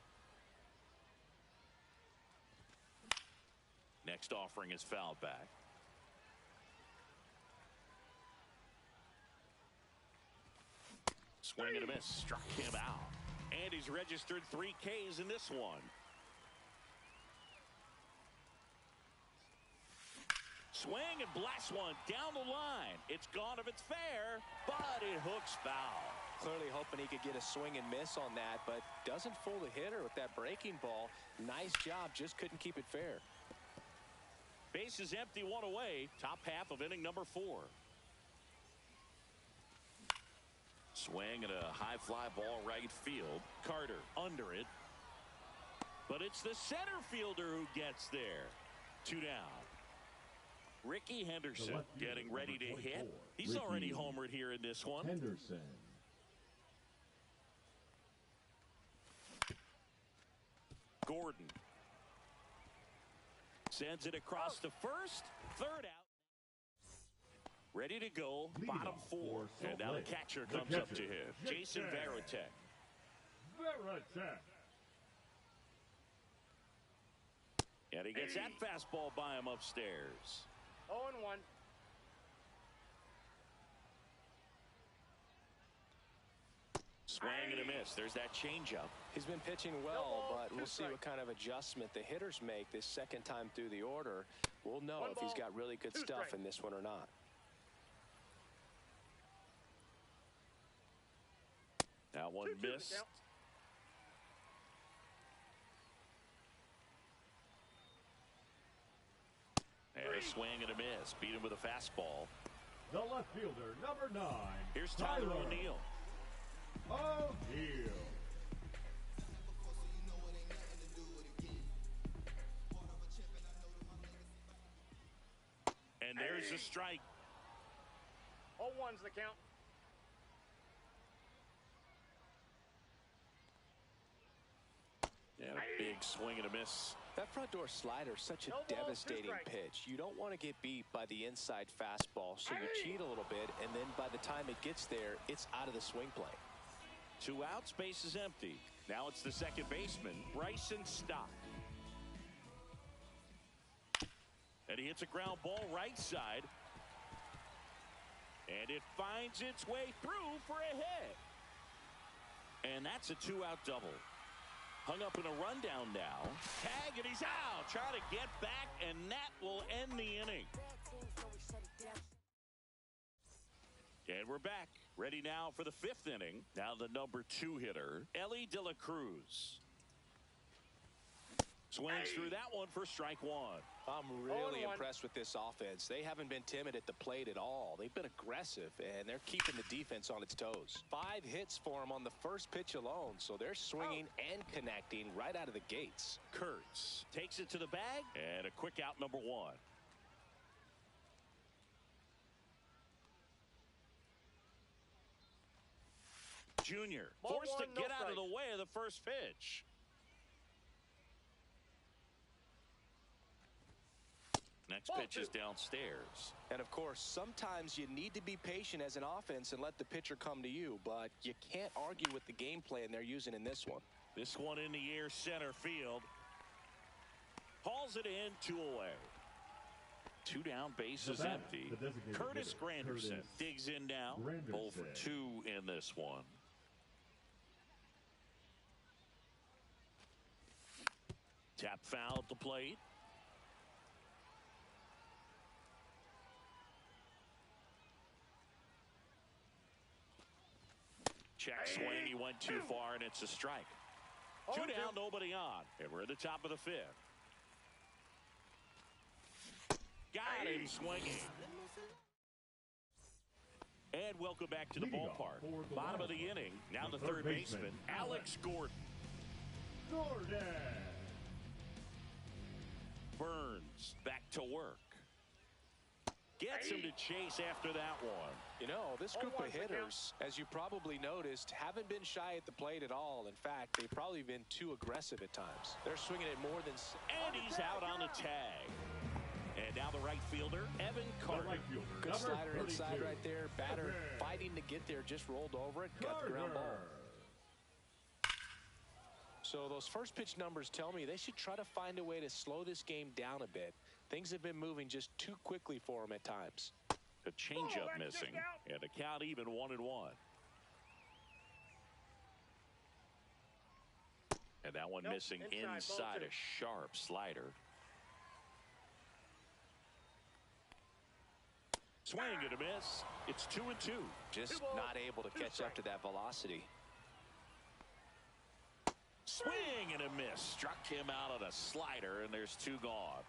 Next offering is fouled back. Swing and a miss. Struck him out. And he's registered 3 Ks in this one. Swing and blast one down the line. It's gone if it's fair, but it hooks foul. Clearly hoping he could get a swing and miss on that, but doesn't fool the hitter with that breaking ball. Nice job, just couldn't keep it fair. Base is empty, 1 away. Top half of inning number 4. Swing and a high fly ball right field. Carter under it. But it's the center fielder who gets there. 2 down. Ricky Henderson getting ready to hit. He's already homered here in this one. Henderson. Gordon sends it across to first. 3rd out. Ready to go. Bottom 4. And now the catcher comes up to him. Jason Varitek. And he gets that fastball by him upstairs. 0-1. Swing and a miss. There's that changeup. He's been pitching well, but we'll see what kind of adjustment the hitters make this second time through the order. We'll know if he's got really good stuff in this one or not. That one missed. And a swing and a miss. Beat him with a fastball. The left fielder, number 9. Here's Tyler O'Neill. O'Neill. And there's a strike. 0-1's the count. And a big swing and a miss. That front door slider is such a devastating pitch. You don't want to get beat by the inside fastball, so you cheat a little bit, and then by the time it gets there, it's out of the swing plane. 2 outs, base is empty. Now it's the second baseman, Bryson Stott. And he hits a ground ball right side. And it finds its way through for a hit. And that's a 2-out double. Hung up in a rundown now. Tag, and he's out. Trying to get back, and that will end the inning. And we're back. Ready now for the 5th inning. Now the number 2 hitter, Ellie De La Cruz. Swings through that one for strike 1. I'm really impressed with this offense. They haven't been timid at the plate at all. They've been aggressive, and they're keeping the defense on its toes. 5 hits for them on the first pitch alone, so they're swinging and connecting right out of the gates. Kurtz takes it to the bag, and a quick out, number 1. Junior forced to get out of the way of the first pitch. Next pitch is downstairs. And, of course, sometimes you need to be patient as an offense and let the pitcher come to you, but you can't argue with the game plan they're using in this one. This one in the air, center field. Hauls it in, 2 away. 2 down, base is empty. Curtis Granderson digs in now. 0 for 2 in this one. Tap foul at the plate. Check swing, he went too far, and it's a strike. 2 down, nobody on, and we're at the top of the 5th. Got him swinging. And welcome back to the ballpark. Bottom of the inning, now the third baseman, Alex Gordon. Burns back to work. Gets him to chase after that one. You know, this group of hitters, as you probably noticed, haven't been shy at the plate at all. In fact, they've probably been too aggressive at times. They're swinging it more than... And he's out on the tag. And now the right fielder, Evan Carter. Good slider inside right there. Batter fighting to get there, just rolled over it, got the ground ball. So those first pitch numbers tell me they should try to find a way to slow this game down a bit. Things have been moving just too quickly for them at times. The changeup missing, and the count even 1-1. And that one missing inside, a sharp slider. Swing and a miss. It's 2-2. Just not able to catch up to that velocity. Swing and a miss. Struck him out on a slider, and there's 2 gone.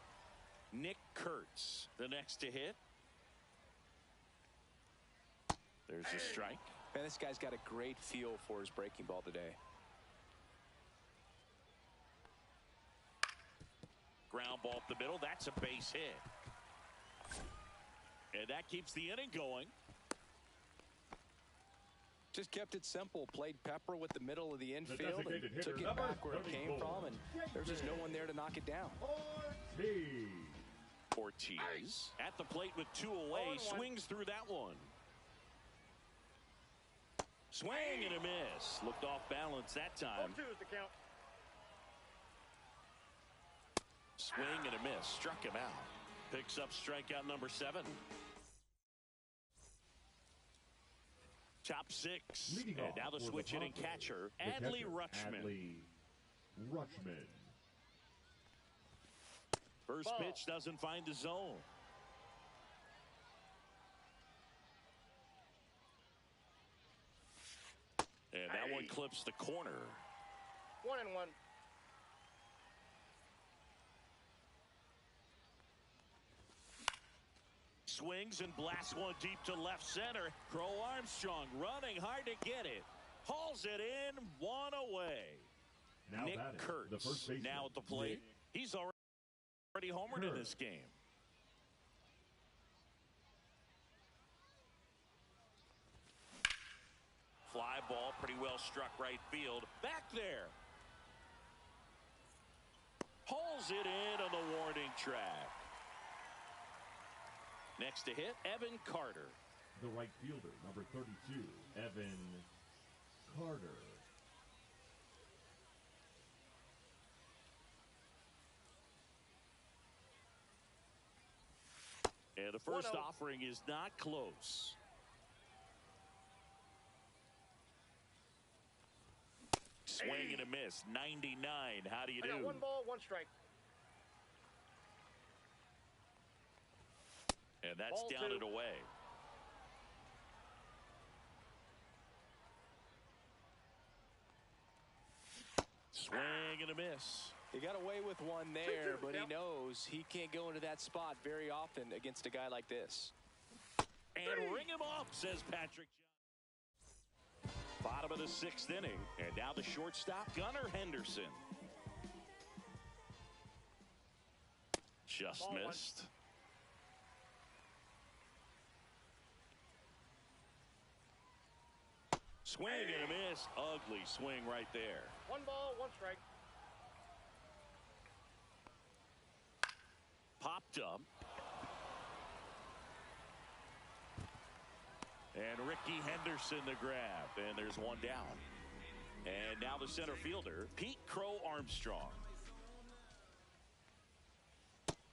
Nick Kurtz, the next to hit. There's a strike. Man, this guy's got a great feel for his breaking ball today. Ground ball up the middle. That's a base hit. And that keeps the inning going. Just kept it simple. Played pepper with the middle of the infield and took it back where it came from, and there's just no one there to knock it down. Ortiz at the plate with 2 away. Swings through that one. Swing and a miss. Looked off balance that time. 2 is the count. Swing and a miss. Struck him out. Picks up strikeout number 7. Top 6. Leading And off now the for switch hitting Padres, catcher, the Adley catcher, Rutschman. Adley Rutschman. First Ball. pitch doesn't find the zone. And that one clips the corner. 1-1. Swings and blasts one deep to left center. Crow Armstrong running hard to get it. Hauls it in, 1 away. Now Nick batting, Kurtz the first baseman, now at the plate. He's already homered in this game. Fly ball, pretty well struck right field. Back there. Hauls it in on the warning track. Next to hit, Evan Carter. The right fielder, number 32, Evan Carter. And the first 1-0. offering is not close. Swing and a miss. 99. How do you I got do? 1 ball, 1 strike. And that's Ball down 2. and away. Swing and a miss. He got away with one there, 2-2, but he yep. knows he can't go into that spot very often against a guy like this. And ring him off, says Patrick Johnson. Bottom of the 6th inning. And now the shortstop, Gunnar Henderson. Just Ball 1. missed. Swing and a miss. Ugly swing right there. 1 ball, 1 strike. Popped up. And Ricky Henderson the grab. And there's one down. And now the center fielder, Pete Crow Armstrong.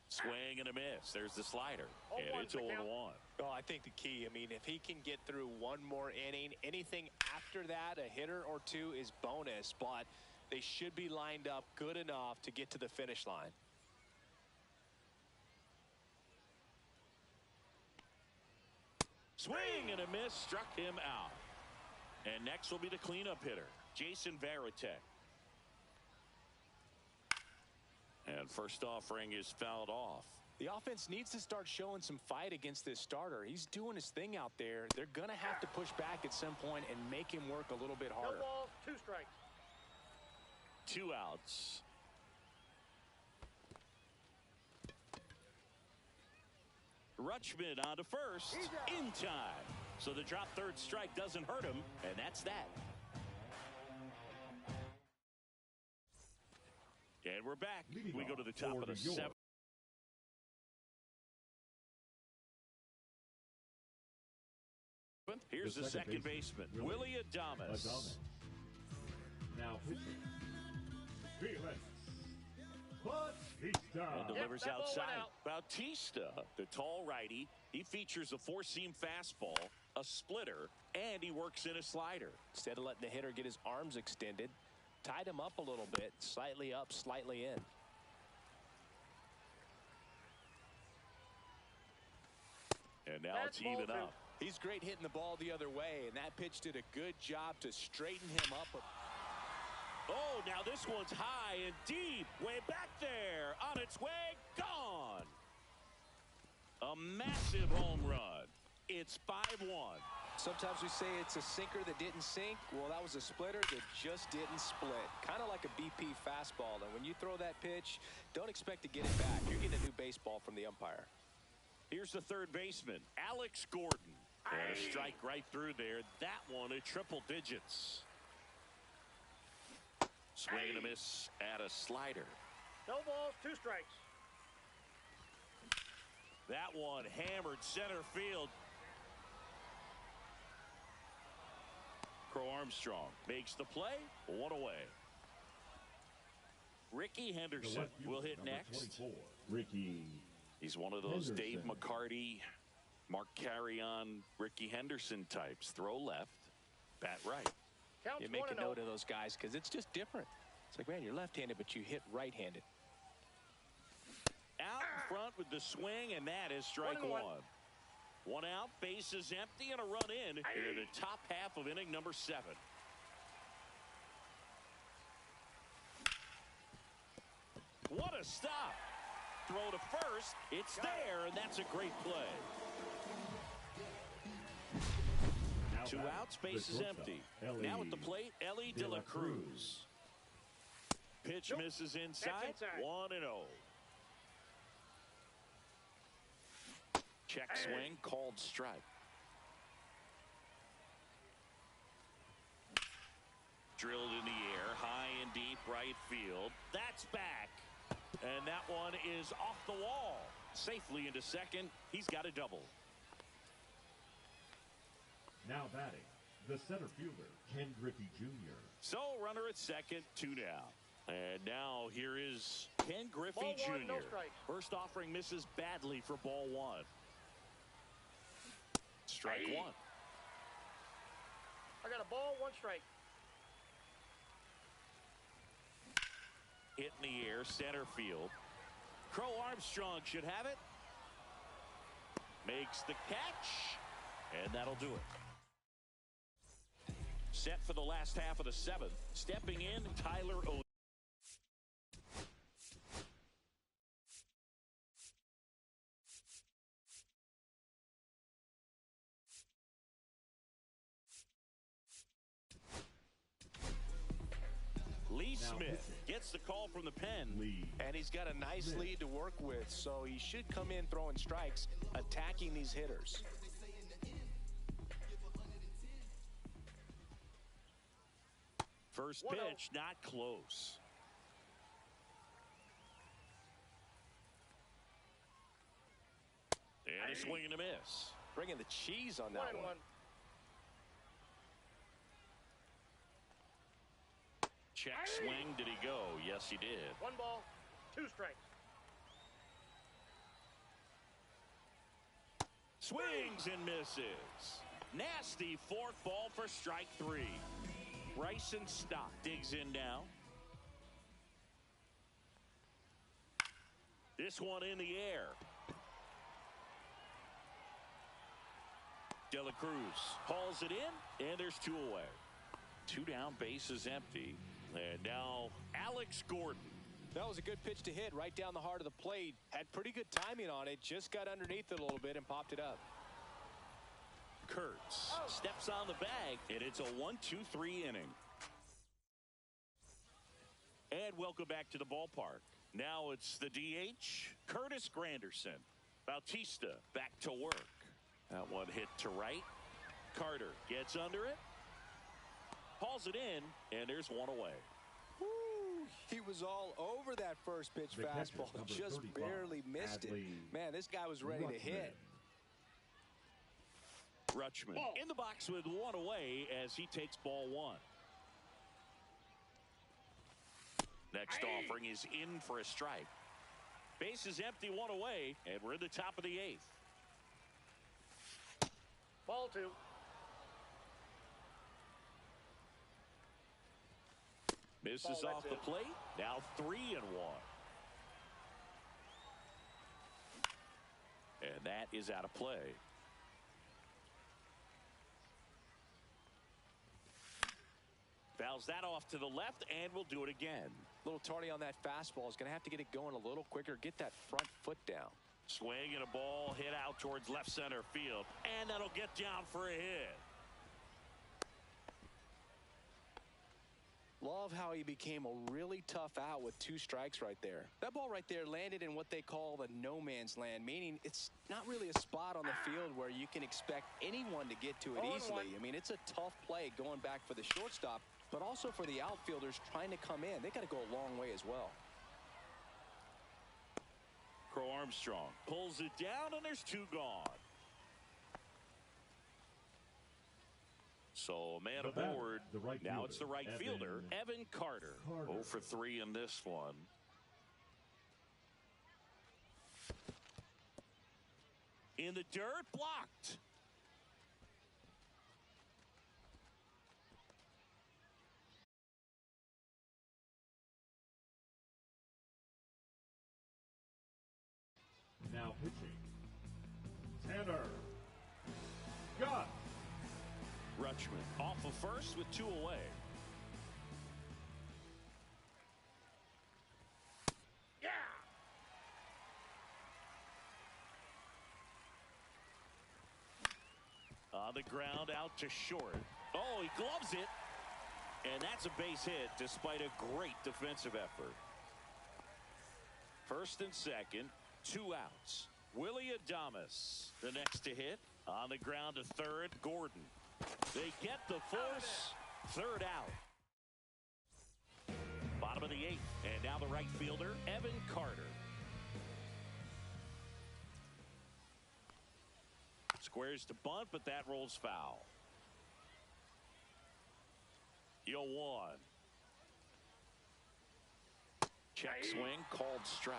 Swing and a miss. There's the slider. And 0-1 it's the 0-1. count. Oh, I think the key, I mean, if he can get through one more inning, anything after that, a hitter or 2 is bonus, but they should be lined up good enough to get to the finish line. Swing and a miss. Struck him out. And next will be the cleanup hitter, Jason Varitek. And first offering is fouled off. The offense needs to start showing some fight against this starter. He's doing his thing out there. They're going to have to push back at some point and make him work a little bit No harder. balls, 2 strikes. 2 outs. Rutschman on to first in time. So the drop 3rd strike doesn't hurt him, and that's that. And we're back. Leading We go to the top for of the New York. 7th. Here's the second baseman, Willie Adames. Now pitching. Felix Bautista. And delivers that ball went outside. out. Bautista, the tall righty, he features a 4-seam fastball, a splitter, and he works in a slider. Instead of letting the hitter get his arms extended, tied him up a little bit, slightly up, slightly in. And now That's it's even ball 2. up. He's great hitting the ball the other way, and that pitch did a good job to straighten him up. Oh, now this one's high and deep, way back there, on its way, gone. A massive home run. It's 5-1. Sometimes we say it's a sinker that didn't sink. Well, that was a splitter that just didn't split. Kind of like a BP fastball. And when you throw that pitch, don't expect to get it back. You're getting a new baseball from the umpire. Here's the third baseman, Alex Gordon. And a strike right through there. That one at triple digits. Swing and a miss at a slider. No balls, 2 strikes. That one hammered center field. Crow Armstrong makes the play, 1 away. Ricky The Henderson left will fielder, hit number next. 24, Ricky He's one of those Dave Henderson. McCarty, Mark Carrion, Ricky Henderson types. Throw left, bat right. Counts You make a 1-0. note of those guys because it's just different. It's like, man, you're left-handed, but you hit right-handed. Out in front with the swing, and that is strike 1-1. One out, bases empty, and a run in here the top half of inning number 7. What a stop. Throw to first. It's there, and that's a great play. Now 2 batting, outs, the base is shortstop, empty. Ellie Now at the plate, Ellie De La Cruz. Pitch misses inside. inside. 1-0. Check swing, called strike. Drilled in the air, high and deep right field. That's back. And that one is off the wall. Safely into second. He's got a double. Now batting, the center fielder, Ken Griffey Jr. So runner at second, 2 down. And now here is Ken Griffey Ball Jr. one, no strike. First offering misses badly for ball 1. Strike 1. I got a ball, 1 strike. Hit in the air, center field. Crow Armstrong should have it. Makes the catch, and that'll do it. Set for the last half of the 7th. Stepping in, Tyler O'Neill. Lee Smith gets the call from the pen. Lee. And he's got a nice lead to work with, so he should come in throwing strikes, attacking these hitters. First 1-0. pitch, not close. And a swing and a miss. Bringing the cheese on that 1-1. one. Check swing. Did he go? Yes, he did. 1 ball, 2 strikes. Swings and misses. Nasty 4th ball for strike 3. Bryson Stott digs in now. This one in the air. De La Cruz hauls it in, and there's 2 away. 2 down, bases empty. And now Alex Gordon. That was a good pitch to hit right down the heart of the plate. Had pretty good timing on it. Just got underneath it a little bit and popped it up. Kurtz steps on the bag, and it's a 1-2-3 inning. And welcome back to the ballpark. Now it's the DH, Curtis Granderson. Bautista back to work. That one hit to right. Carter gets under it. Hauls it in, and there's 1 away. Woo, he was all over that first pitch The catcher, fastball. number Just 35, barely missed it. Adley Man, this guy was ready to hit. Rutschman in the box with 1 away as he takes ball 1. Next offering is in for a strike. Base is empty, 1 away, and we're in the top of the 8th. Ball 2. Misses off the plate. Now 3-1. And that is out of play. Fouls that off to the left, and we'll do it again. A little tardy on that fastball. Is going to have to get it going a little quicker. Get that front foot down. Swing and a ball hit out towards left center field, and that'll get down for a hit. Love how he became a really tough out with 2 strikes right there. That ball right there landed in what they call the no man's land, meaning it's not really a spot on the field where you can expect anyone to get to it 0-1. easily. I mean, it's a tough play going back for the shortstop, but also for the outfielders trying to come in. They got to go a long way as well. Crow Armstrong pulls it down, and there's 2 gone. So a man The batter, aboard. the right Now it's the fielder, right fielder, Evan Carter. 0 for 3 in this one. In the dirt, blocked. Now pitching, Tanner Scott. Rutschman off of first with 2 away. Yeah. On the ground, out to short. Oh, he gloves it. And that's a base hit despite a great defensive effort. First and second, 2 outs. Willie Adames, the next to hit. On the ground to third, Gordon. They get the force. Third out. Bottom of the 8th. And now the right fielder, Evan Carter. Squares to bunt, but that rolls foul. 0-1. Check swing, called strike.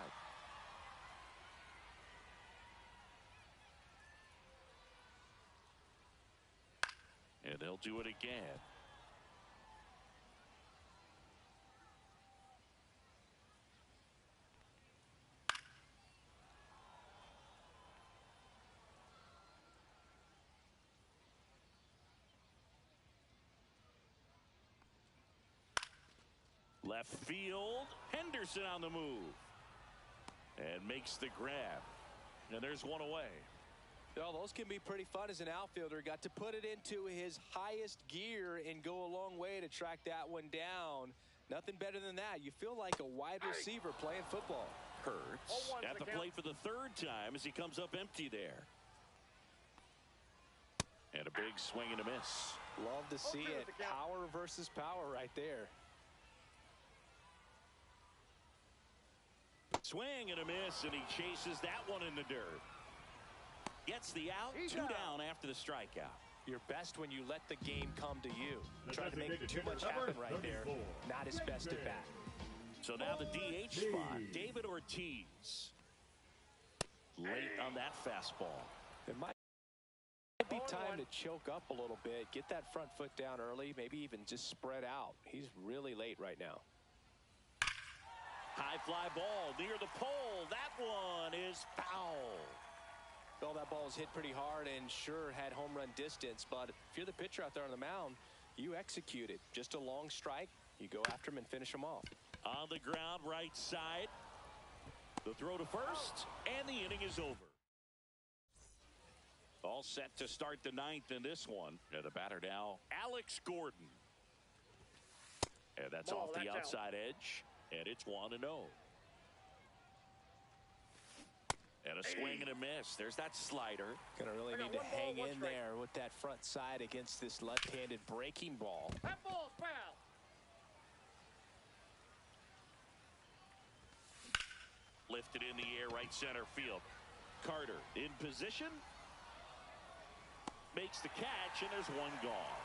And they'll do it again. Left field, Henderson on the move. And makes the grab. And there's 1 away. Well, those can be pretty fun as an outfielder. Got to put it into his highest gear and go a long way to track that one down. Nothing better than that. You feel like a wide receiver playing football. Hurts at the plate for the 3rd time as he comes up empty there. And a big swing and a miss. Love to see it. Power versus power right there. Swing and a miss, and he chases that one in the dirt. Gets the out, 2 down after the strikeout. You're best when you let the game come to you. Trying to make too much happen right there. Not his best at bat. So now the DH spot, David Ortiz. Late on that fastball. It might be time to choke up a little bit. Get that front foot down early. Maybe even just spread out. He's really late right now. High fly ball near the pole. That one is foul. Well, that ball was hit pretty hard and sure had home run distance, but if you're the pitcher out there on the mound, you execute it. Just a long strike. You go after him and finish him off. On the ground, right side. The throw to first, and the inning is over. All set to start the 9th in this one. And the batter now, Alex Gordon. And that's off the outside edge. And it's 1-0. And a swing and a miss. There's that slider. Gonna really need to hang in there with that front side against this left-handed breaking ball. That ball's foul. Lifted in the air, right center field. Carter in position. Makes the catch, and there's 1 gone.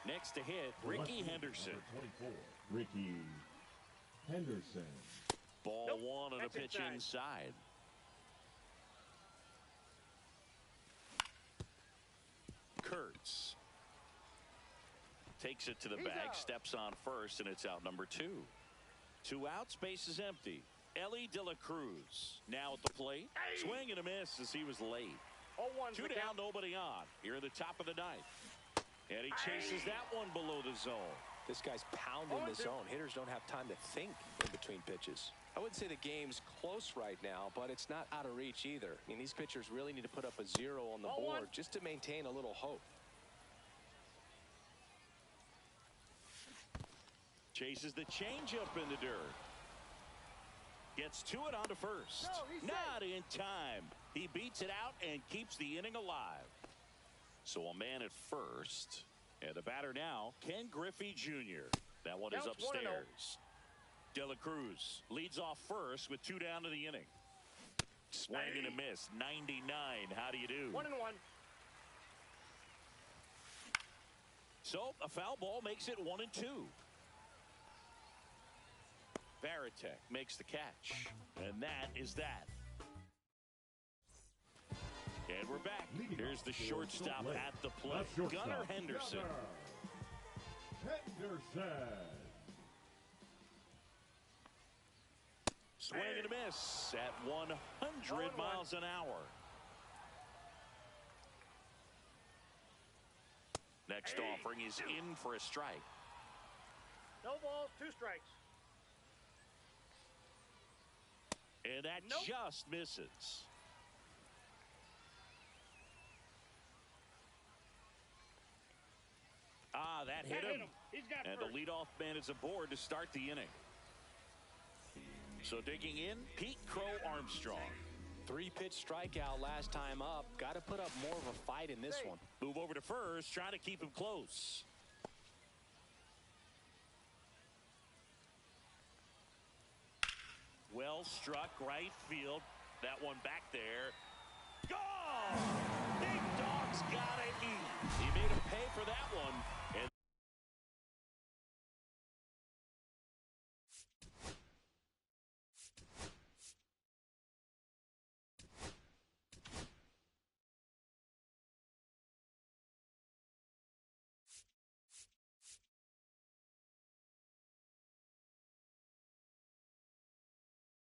Next to hit, Ricky Henderson. Ricky Henderson. Ball 1 on a pitch inside. Kurtz takes it to the bag, steps on first, and it's out number 2. 2 outs, base is empty. Ellie De La Cruz now at the plate. Swing and a miss as he was late. 2 down, nobody on. Here in the top of the 9th. And he chases that one below the zone. This guy's pounding the zone. Hitters don't have time to think in between pitches. I wouldn't say the game's close right now, but it's not out of reach either. I mean, these pitchers really need to put up a 0 on the board just to maintain a little hope. Chases the changeup in the dirt. Gets to it onto first. Not in time. He beats it out and keeps the inning alive. So a man at first. And the batter now, Ken Griffey Jr. That one is upstairs. De La Cruz leads off first with 2 down to the inning. Swing and a miss. 99. How do you do? 1-1. So a foul ball makes it 1-2. Varitek makes the catch. And that is that. And we're back. Here's the shortstop at the plate. Gunnar Henderson. Swing and a miss at 100 miles an hour. Next offering is in for a strike. No balls, 2 strikes. And that just misses. That hit him. He's got And first. the leadoff man is aboard to start the inning. So digging in, Pete Crow Armstrong. 3-pitch strikeout last time up. Got to put up more of a fight in this one. Move over to first, trying to keep him close. Well struck, right field. That one back there. Gone! Big Dog's got to eat. He made him pay for that one. And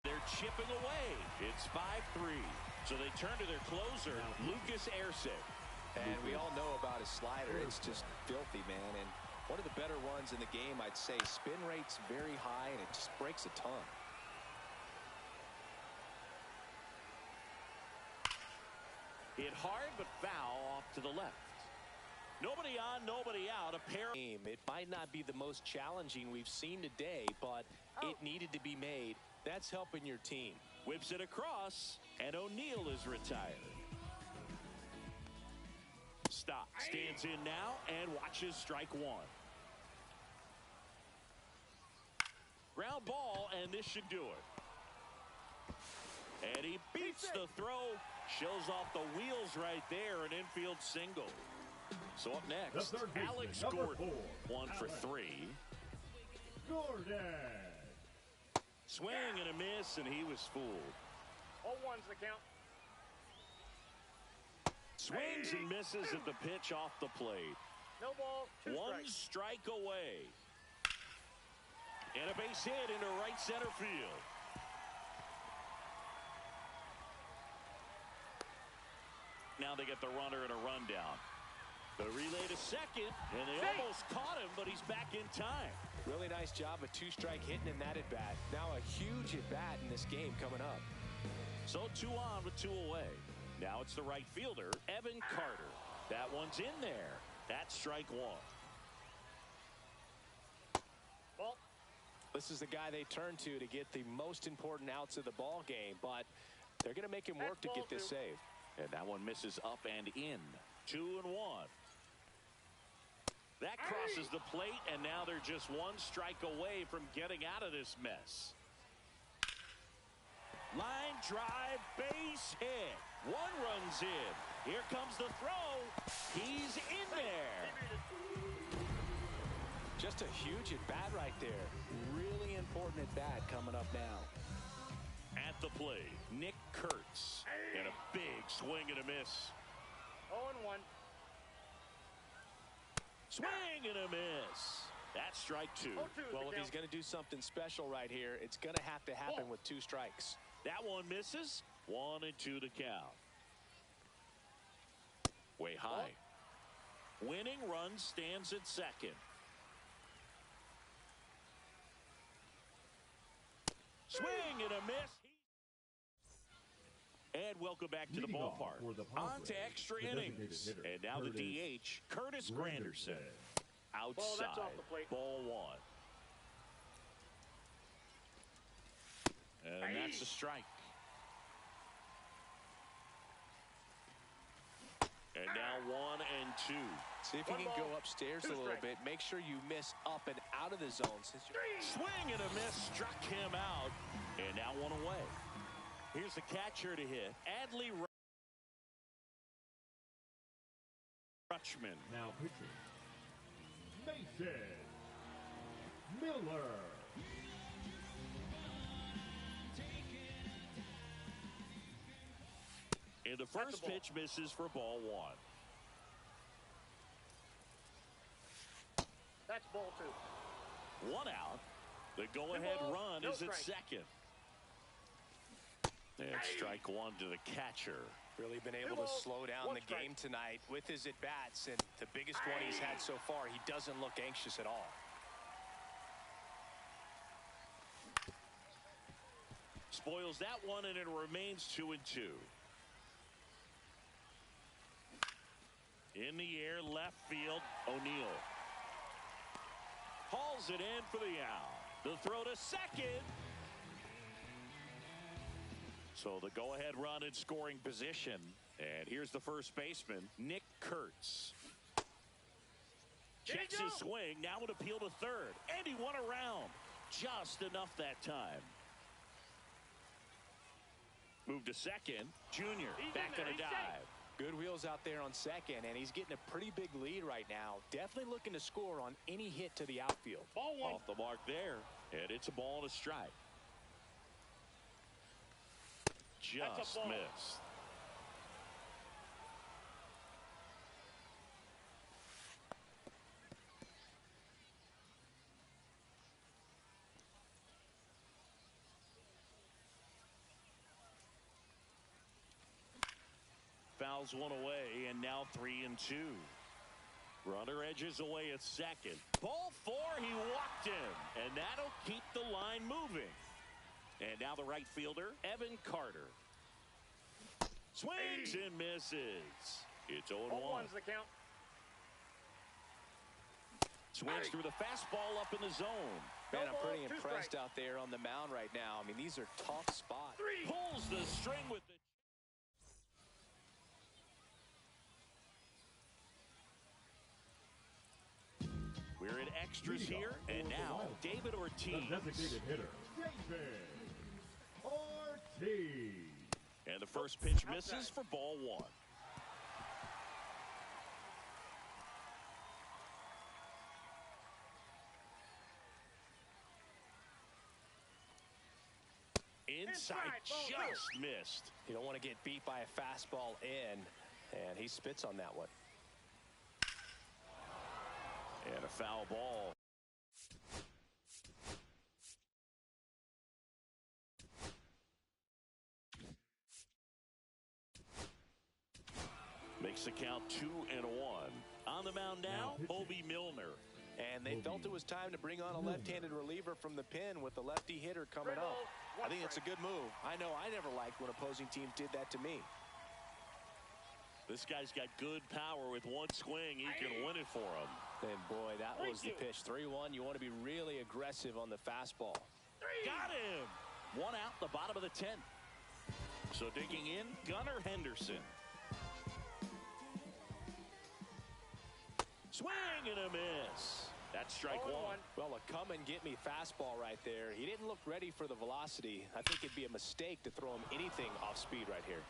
they're chipping away. It's 5-3. So they turn to their closer, Lucas Erceg. And we all know about his slider. It's just filthy, man. And one of the better ones in the game, I'd say. Spin rate's very high, and it just breaks a ton. Hit hard, but foul off to the left. Nobody on, nobody out. A pair. It might not be the most challenging we've seen today, but it needed to be made. That's helping your team. Whips it across, and O'Neill is retired. Stop. Stands in now and watches strike one. Ground ball, and this should do it. And he beats the throw. Shows off the wheels right there. An infield single. So up next, Alex Gordon. 1 for 3. Gordon. Swing and a miss, and he was fooled. 0-1's the count. Swings and misses at the pitch off the plate. No balls, 2 One strikes. strike away. And a base hit into right center field. Now they get the runner and a rundown. The relay to second, and they almost caught him, but he's back in time. Really nice job of 2-strike hitting in that at-bat. Now a huge at-bat in this game coming up. So 2 on with 2 away. Now it's the right fielder, Evan Carter. That one's in there. That's strike 1. Ball. This is the guy they turn to get the most important outs of the ball game, but they're going to make him work to get this save. And that one misses up and in. 2-1. That crosses the plate, and now they're just 1 strike away from getting out of this mess. Line drive, base hit. 1 runs in. Here comes the throw. He's in there. Just a huge at-bat right there. Really important at-bat coming up now. At the plate, Nick Kurtz. And a big swing and a miss. 0-1. Swing and a miss. That's strike 2. Well, if he's going to do something special right here, it's going to have to happen with 2 strikes. That one misses. 1-2 to count. Way high. Winning run stands at second. Swing and a miss. And welcome back to the ballpark. On to extra innings. And now the DH, Curtis Granderson. Outside. Ball 1. And that's a strike. And now 1-2. See if you can go upstairs a little bit. Make sure you miss up and out of the zone. Swing and a miss, struck him out. And now 1 away. Here's the catcher to hit. Adley Rutschman. Now pitching. bases, Miller. And the first pitch misses for ball one. That's ball two. One out. The go-ahead run is at second. And strike one to the catcher. Really been able to slow down the game tonight with his at-bats, and the biggest one he's had so far, he doesn't look anxious at all. Spoils that one, and it remains 2-2. In the air, left field, O'Neill. Hauls it in for the out. The throw to second. So the go-ahead run in scoring position. And here's the first baseman, Nick Kurtz. Checks his swing. Now would appeal to third. And he won around. Just enough that time. Move to second. Junior back on a dive. Good wheels out there on second, and he's getting a pretty big lead right now. Definitely looking to score on any hit to the outfield. Ball one. Off the mark there. And it's a ball and a strike. Just missed. Fouls one away, and now 3-2. Runner edges away at second. Ball four, he walked him, and that'll keep the line moving. And now the right fielder, Evan Carter. Swings and misses. It's 0-1. Ball one's the count. Swings through the fastball up in the zone. Man, I'm pretty impressed out there on the mound right now. I mean, these are tough spots. Pulls the string with the... We're in extras here, and now David Ortiz. The designated hitter, David Ortiz. And the first pitch misses for ball one. Inside, just missed. You don't want to get beat by a fastball in, and he spits on that one. And a foul ball. Makes the count 2-1. On the mound now, Bobby Milner. And they felt it was time to bring on a left-handed reliever from the pen with the lefty hitter coming up. I think it's a good move. I know I never liked when opposing teams did that to me. This guy's got good power. With one swing, he can win it for him. And boy, that was the pitch. 3-1. You want to be really aggressive on the fastball. Got him. One out, the bottom of the 10th. So digging in, Gunnar Henderson. Swing and a miss. That's strike one. Well, a come-and-get-me fastball right there. He didn't look ready for the velocity. I think it'd be a mistake to throw him anything off speed right here.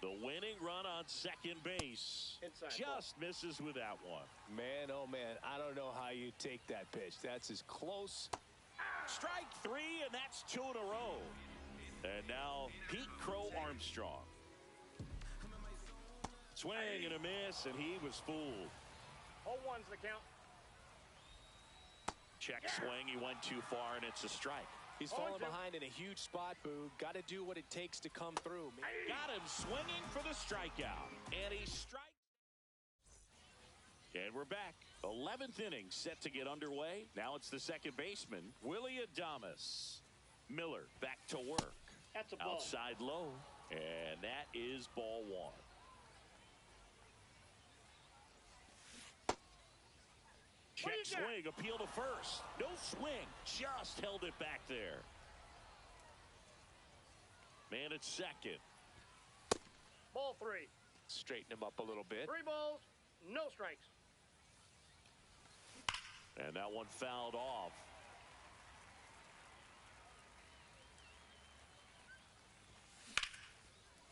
The winning run on second base. Just misses with that one. Man, oh man, I don't know how you take that pitch. That's as close. Strike three, and that's 2 in a row. And now Pete Crow Armstrong. Swing and a miss, and he was fooled. 0-1's the count. Check swing, he went too far, and it's a strike. He's falling behind in a huge spot, Boo. Got to do what it takes to come through. Got him swinging for the strikeout. And he strikes. And we're back. 11th inning set to get underway. Now it's the second baseman, Willie Adames. Miller back to work. That's a ball. Outside low. And that is ball one. Check swing, appeal to first. No swing, just held it back there. Man at second. Ball three. Straighten him up a little bit. 3 balls, no strikes. And that one fouled off.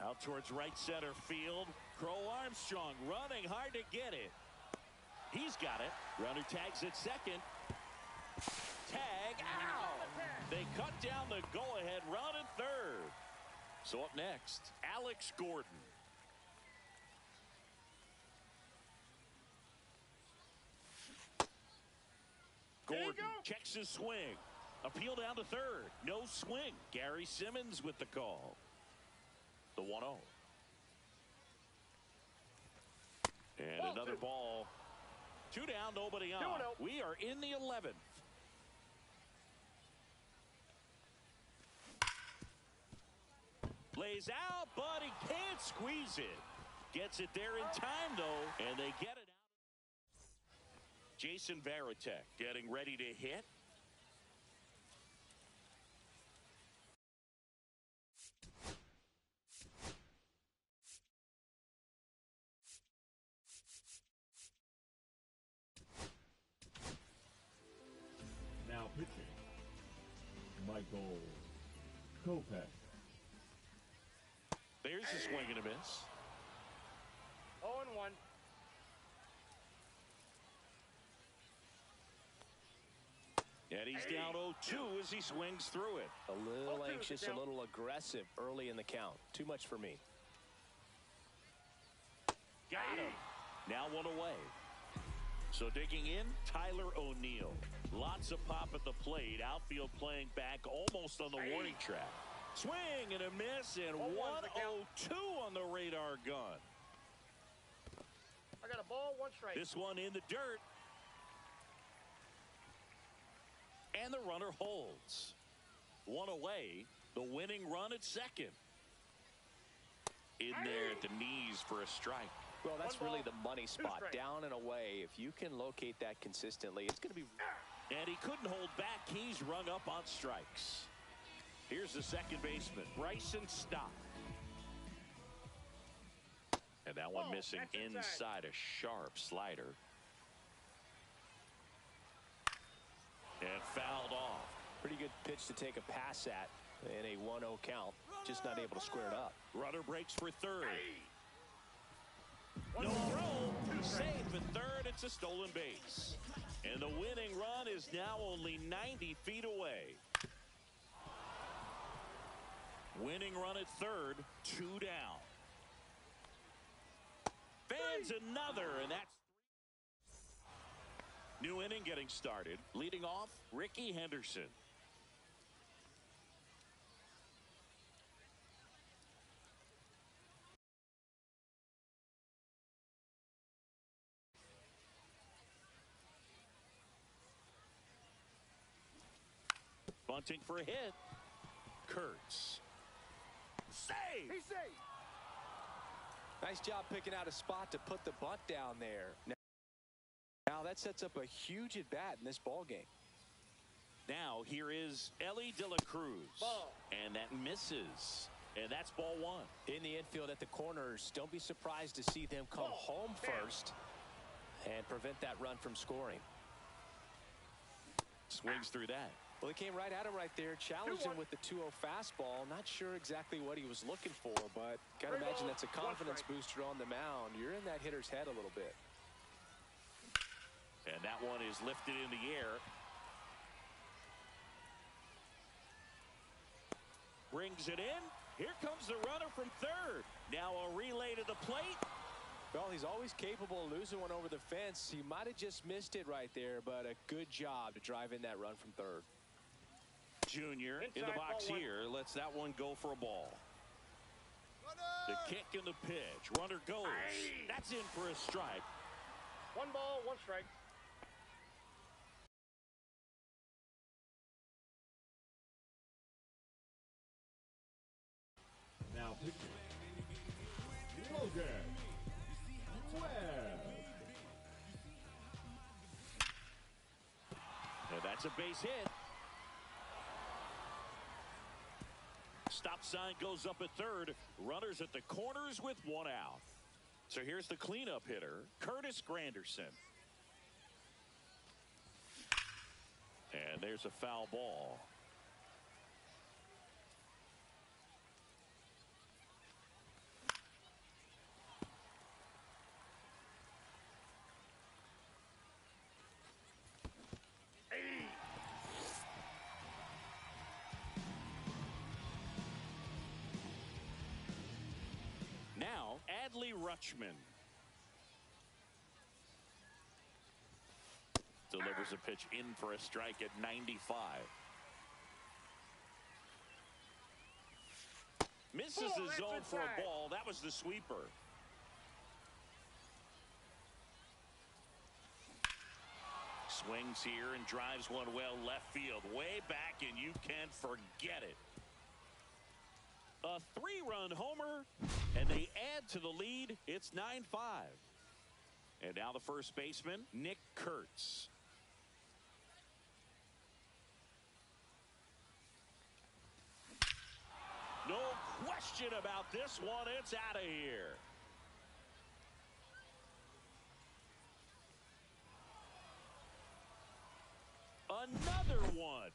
Out towards right center field. Crow Armstrong running hard to get it. He's got it. Runner tags at second. Tag out. They cut down the go-ahead run at third. So up next, Alex Gordon. Gordon checks his swing. Appeal down to third. No swing. Gary Simmons with the call. The 1-0. And another ball. 2 down, nobody on. We are in the 11th. Lays out, but he can't squeeze it. Gets it there in time, though, and they get it out. Jason Varitek getting ready to hit. Now pitching, Michael Kopech. There's a swing and a miss. 0-1. And he's down 0-2 as he swings through it. A little anxious, a little aggressive early in the count. Too much for me. Got him. Now 1 away. So digging in, Tyler O'Neill. Lots of pop at the plate. Outfield playing back almost on the warning track. Swing and a miss, and 1-0-2 on the radar gun. I got a ball, 1 strike. This one in the dirt. And the runner holds. 1 away. The winning run at second. In there at the knees for a strike. Well, that's really the money spot. Down and away. If you can locate that consistently, it's going to be... And he couldn't hold back. He's rung up on strikes. Here's the second baseman, Bryson Stott. And that one missing inside, a sharp slider. And fouled off. Pretty good pitch to take a pass at in a 1-0 count. Just not able to square it up. Runner breaks for third. No throw. Safe at third. It's a stolen base. And the winning run is now only 90 feet away. Winning run at third. 2 down. Fans another, and that's new inning getting started. Leading off, Ricky Henderson. Bunting for a hit. Kurtz. Save! He's safe. Nice job picking out a spot to put the bunt down there. Now that sets up a huge at bat in this ball game. Now here is Ellie De La Cruz. Ball. And that misses. And that's ball 1. In the infield at the corners, don't be surprised to see them come home first and prevent that run from scoring. Swings through that. Well, he came right at him right there, challenged him with the 2-0 fastball. Not sure exactly what he was looking for, but got to imagine that's a confidence booster on the mound. You're in that hitter's head a little bit. And that one is lifted in the air. Brings it in. Here comes the runner from third. Now a relay to the plate. Well, he's always capable of losing one over the fence. He might have just missed it right there, but a good job to drive in that run from third. Junior in the box here. Lets that one go for a ball. The kick and the pitch. Runner goes. That's in for a strike. 1 ball, 1 strike. Now pitching, Logan Webb. And that's a base hit. Stop sign goes up at third. Runners at the corners with 1 out. So here's the cleanup hitter, Curtis Granderson. And there's a foul ball. Rutschman. Delivers a pitch in for a strike at 95. Misses the zone for a ball. That was the sweeper. Swings here and drives one well left field. Way back, and you can't forget it. A 3-run homer, and they add to the lead. It's 9-5. And now the first baseman, Nick Kurtz. No question about this one. It's out of here. Another one.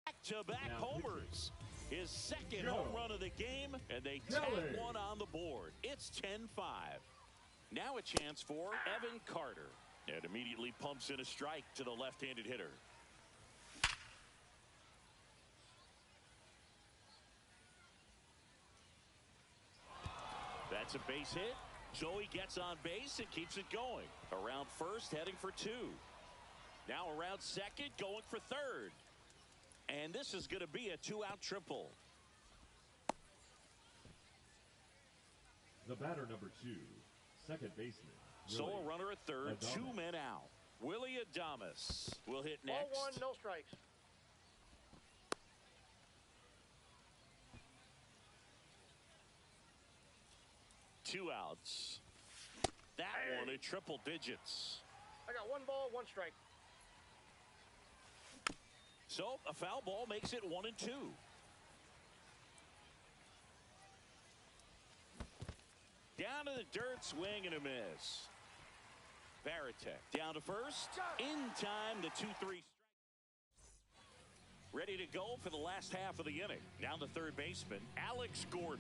Back-to-back homers. His second home run of the game, and they tag one on the board. It's 10-5. Now a chance for Evan Carter. And immediately pumps in a strike to the left-handed hitter. That's a base hit. Joey gets on base and keeps it going. Around first, heading for 2. Now around second, going for third. And this is going to be a 2-out triple. The batter number 2, second baseman. So a runner at third, Adames. 2 men out. Willie Adames will hit next. Ball 1, no strikes. Two outs. That one at triple digits. I got 1 ball, 1 strike. So a foul ball makes it 1-2. Down to the dirt, swing and a miss. Varitek down to first. In time, the 2-3 strike. Ready to go for the last half of the inning. Down to third baseman, Alex Gordon.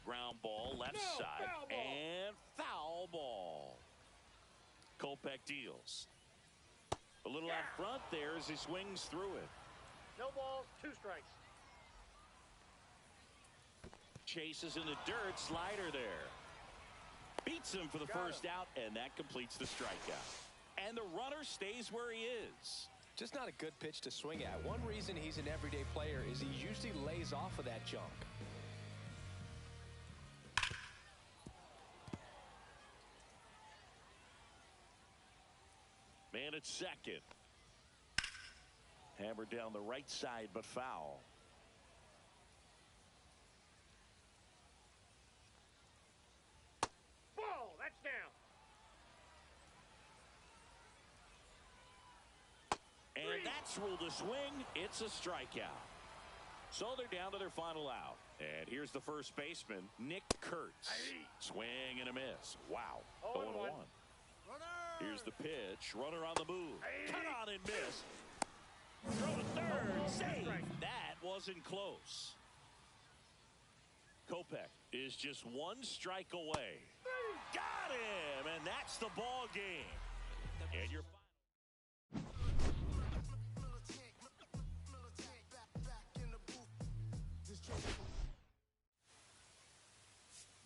Ground ball, left side, foul ball. and foul ball. Kopech deals. A little out front there as he swings through it. No balls, 2 strikes. Chases in the dirt, slider there. Beats him for the first out, and that completes the strikeout. And the runner stays where he is. Just not a good pitch to swing at. One reason he's an everyday player is he usually lays off of that jump. Man at second. Hammered down the right side, but foul. Ball, that's down. And that's ruled a swing. It's a strikeout. So they're down to their final out. And here's the first baseman, Nick Kurtz. Swing and a miss. Wow. 0-1. Here's the pitch. Runner on the move. Cut on and miss. Throw to third. Save. That wasn't close. Kopech is just 1 strike away. Got him. And that's the ball game. And your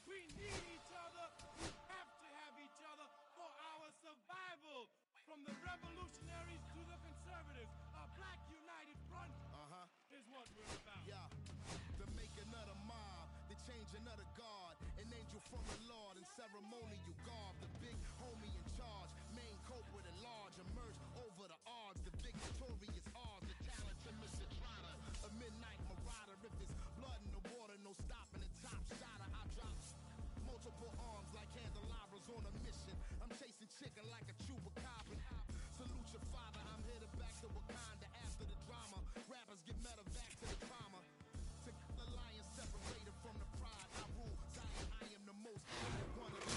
We need each other. We have to have each other for our survival. From the revolutionaries to the conservatives, a black united front is what we're about. Yeah, the making of the mob, the changing of the guard, an angel from the Lord in ceremonial garb, the big homie in charge, main culprit at large, emerge over the odds, the victorious odds, the talented Mr. Trotter, a midnight marauder. If it's blood in the water, no stopping the top shotter. I drop multiple arms like candelabras on a mission. I'm chasing chicken like a chupacabra. Salute your father, I'm headed back to Wakanda after the drama. Rappers get medevac to the trauma. To the lion separated from the pride. I rule Zion, I am the most hated one of the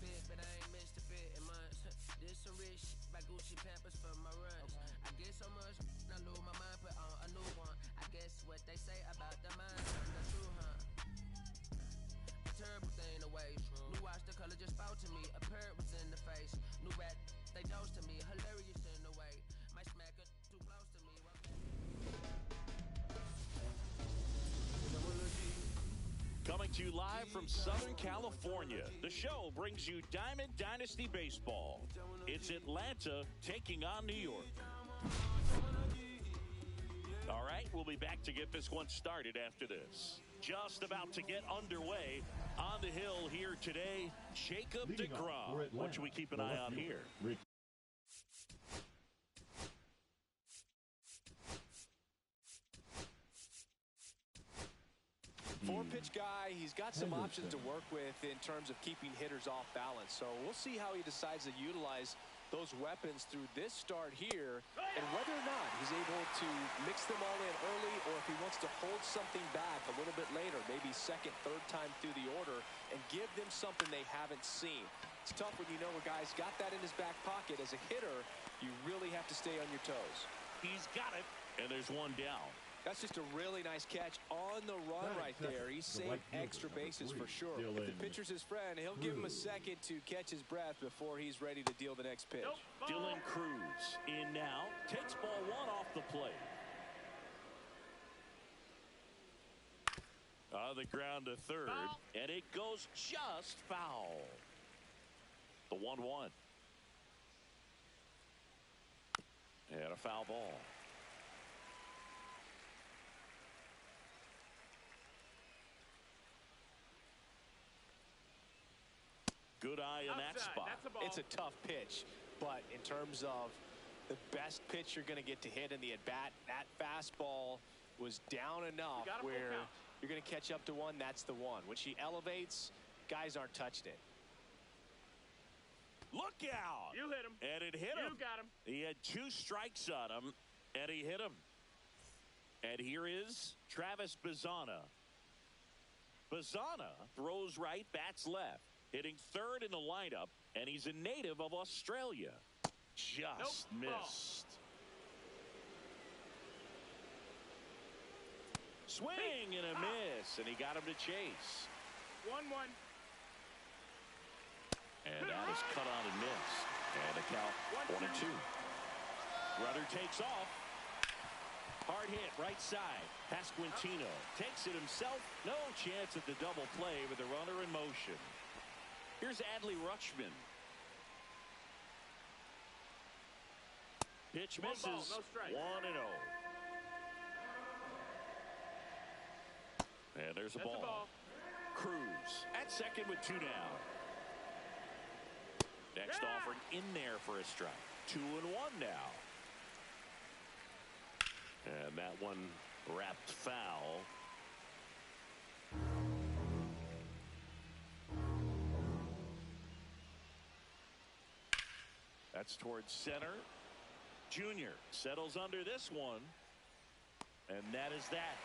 fit, but I ain't missed a bit in months. Did some rich shit by Gucci Pampers for my runs. I get so much, I lose my mind, put on a new one. I guess what they say about the mind, the true, huh? A terrible thing to waste. New watch, the color just spoke to me. A parrot was in the face. New rat, they dose to me. Hilarious in the way. My smacker too close to me. Coming to you live from Southern California, the show brings you Diamond Dynasty Baseball. It's Atlanta taking on New York. All right, we'll be back to get this one started after this. Just about to get underway on the hill here today, Jacob deGrom. What should we keep an eye on here? Four-pitch guy, he's got some options to work with in terms of keeping hitters off balance. So we'll see how he decides to utilize those weapons through this start here and whether or not he's able to mix them all in early or if he wants to hold something back a little bit later, maybe second, third time through the order and give them something they haven't seen. It's tough when you know a guy's got that in his back pocket. As a hitter, you really have to stay on your toes. He's got it, and there's one down. That's just a really nice catch on the run right there. He's saved extra bases for sure. If the pitcher's his friend, he'll give him a second to catch his breath before he's ready to deal the next pitch. Dylan Cruz in now, takes ball one off the plate. On the ground to third, and it goes just foul. The 1-1. And a foul ball. Good eye in that spot. It's a tough pitch, but in terms of the best pitch you're going to get to hit in the at-bat, that fastball was down enough where you're going to catch up to one. That's the one. When she elevates, guys aren't touching it. Look out. You hit him. And it hit him. You got him. He had 2 strikes on him, and he hit him. And here is Travis Bazzana. Bazzana throws right, bats left. Hitting third in the lineup, and he's a native of Australia. Just missed. Swing and a miss, and he got him to chase. 1-1. And that is cut on and missed. And the count 1-2. Runner takes off. Hard hit, right side. Pasquantino takes it himself. No chance at the double play with the runner in motion. Here's Adley Rutschman. Pitch misses. 1-0. And there's a ball. Cruz at second with 2 down. Next offering in there for a strike. 2-1 now. And that one wrapped foul. That's towards center. Junior settles under this one. And that is that.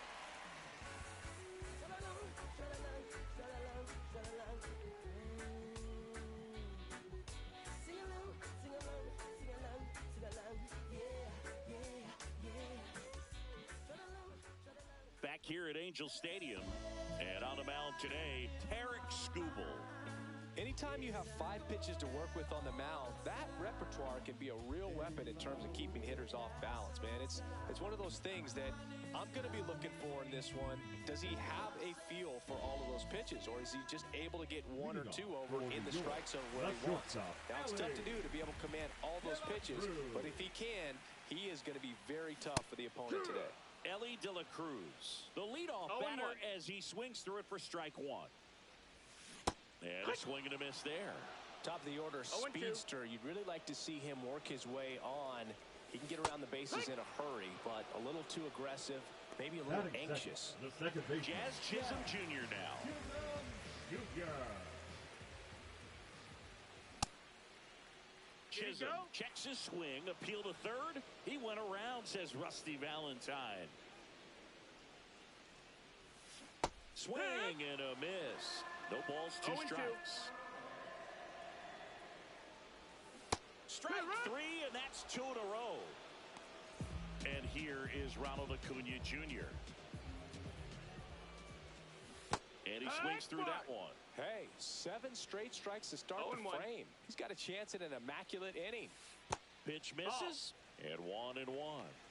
Back here at Angel Stadium. And on the mound today, Tarek Skubal. Anytime you have 5 pitches to work with on the mound, that repertoire can be a real weapon in terms of keeping hitters off balance, man. It's one of those things that I'm going to be looking for in this one. Does he have a feel for all of those pitches, or is he just able to get 1 or 2 over in the strike zone where he wants? Now, it's tough to do to be able to command all those pitches, but if he can, he is going to be very tough for the opponent today. Ellie De La Cruz, the leadoff batter, as he swings through it for strike 1. And a swing and a miss there. Top of the order, speedster. You'd really like to see him work his way on. He can get around the bases in a hurry, but a little too aggressive, maybe a little anxious. Jazz Chisholm Jr. now. Chisholm checks his swing, appeal to third. He went around, says Rusty Valentine. Swing and a miss. No balls, 2 strikes. That's 2 in a row. And here is Ronald Acuna Jr. And he swings through that one. Hey, 7 straight strikes to start the frame. He's got a chance at an immaculate inning. Pitch misses, and 1-1.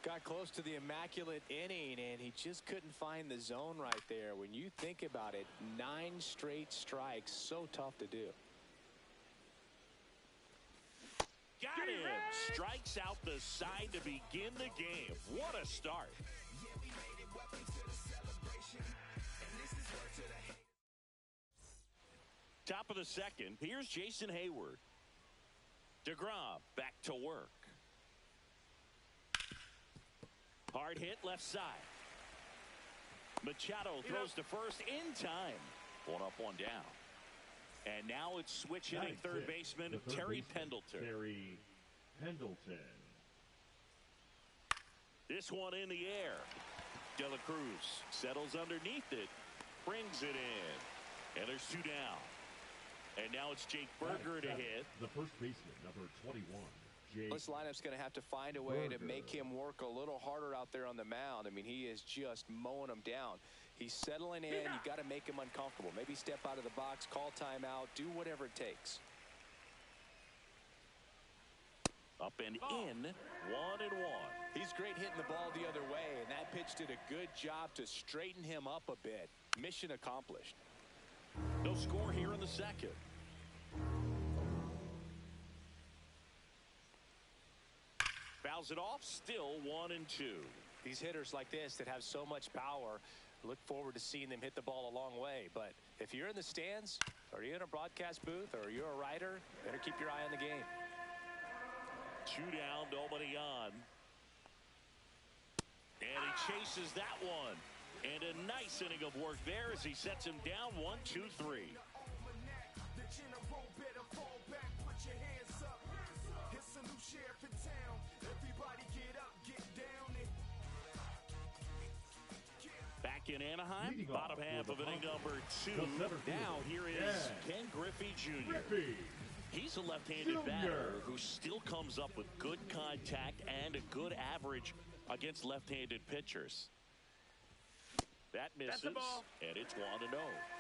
Got close to the immaculate inning, and he just couldn't find the zone right there. When you think about it, 9 straight strikes, so tough to do. Got him. Strikes out the side to begin the game. What a start. Top of the second, here's Jason Hayward. DeGrom back to work. Hard hit left side. Machado throws to first in time. 1 up, 1 down. And now it's switch hitting third baseman Terry Pendleton. Terry Pendleton. This one in the air. De La Cruz settles underneath it. Brings it in. And there's 2 down. And now it's Jake Berger to hit. The first baseman, number 21. This lineup's going to have to find a way to make him work a little harder out there on the mound. I mean, he is just mowing them down. He's settling in. You got to make him uncomfortable. Maybe step out of the box, call timeout, do whatever it takes. Up and in, 1-1. He's great hitting the ball the other way, and that pitch did a good job to straighten him up a bit. Mission accomplished. No score here in the second. Fouls it off, still 1-2. These hitters like this that have so much power, look forward to seeing them hit the ball a long way. But if you're in the stands, or you're in a broadcast booth, or you're a writer, better keep your eye on the game. 2 down, nobody on. And he chases that one. And a nice inning of work there as he sets him down 1-2-3. Back in Anaheim, bottom half of inning number 2. Now here is Ken Griffey Jr. He's a left-handed batter who still comes up with good contact and a good average against left-handed pitchers. That misses, and it's 1-0.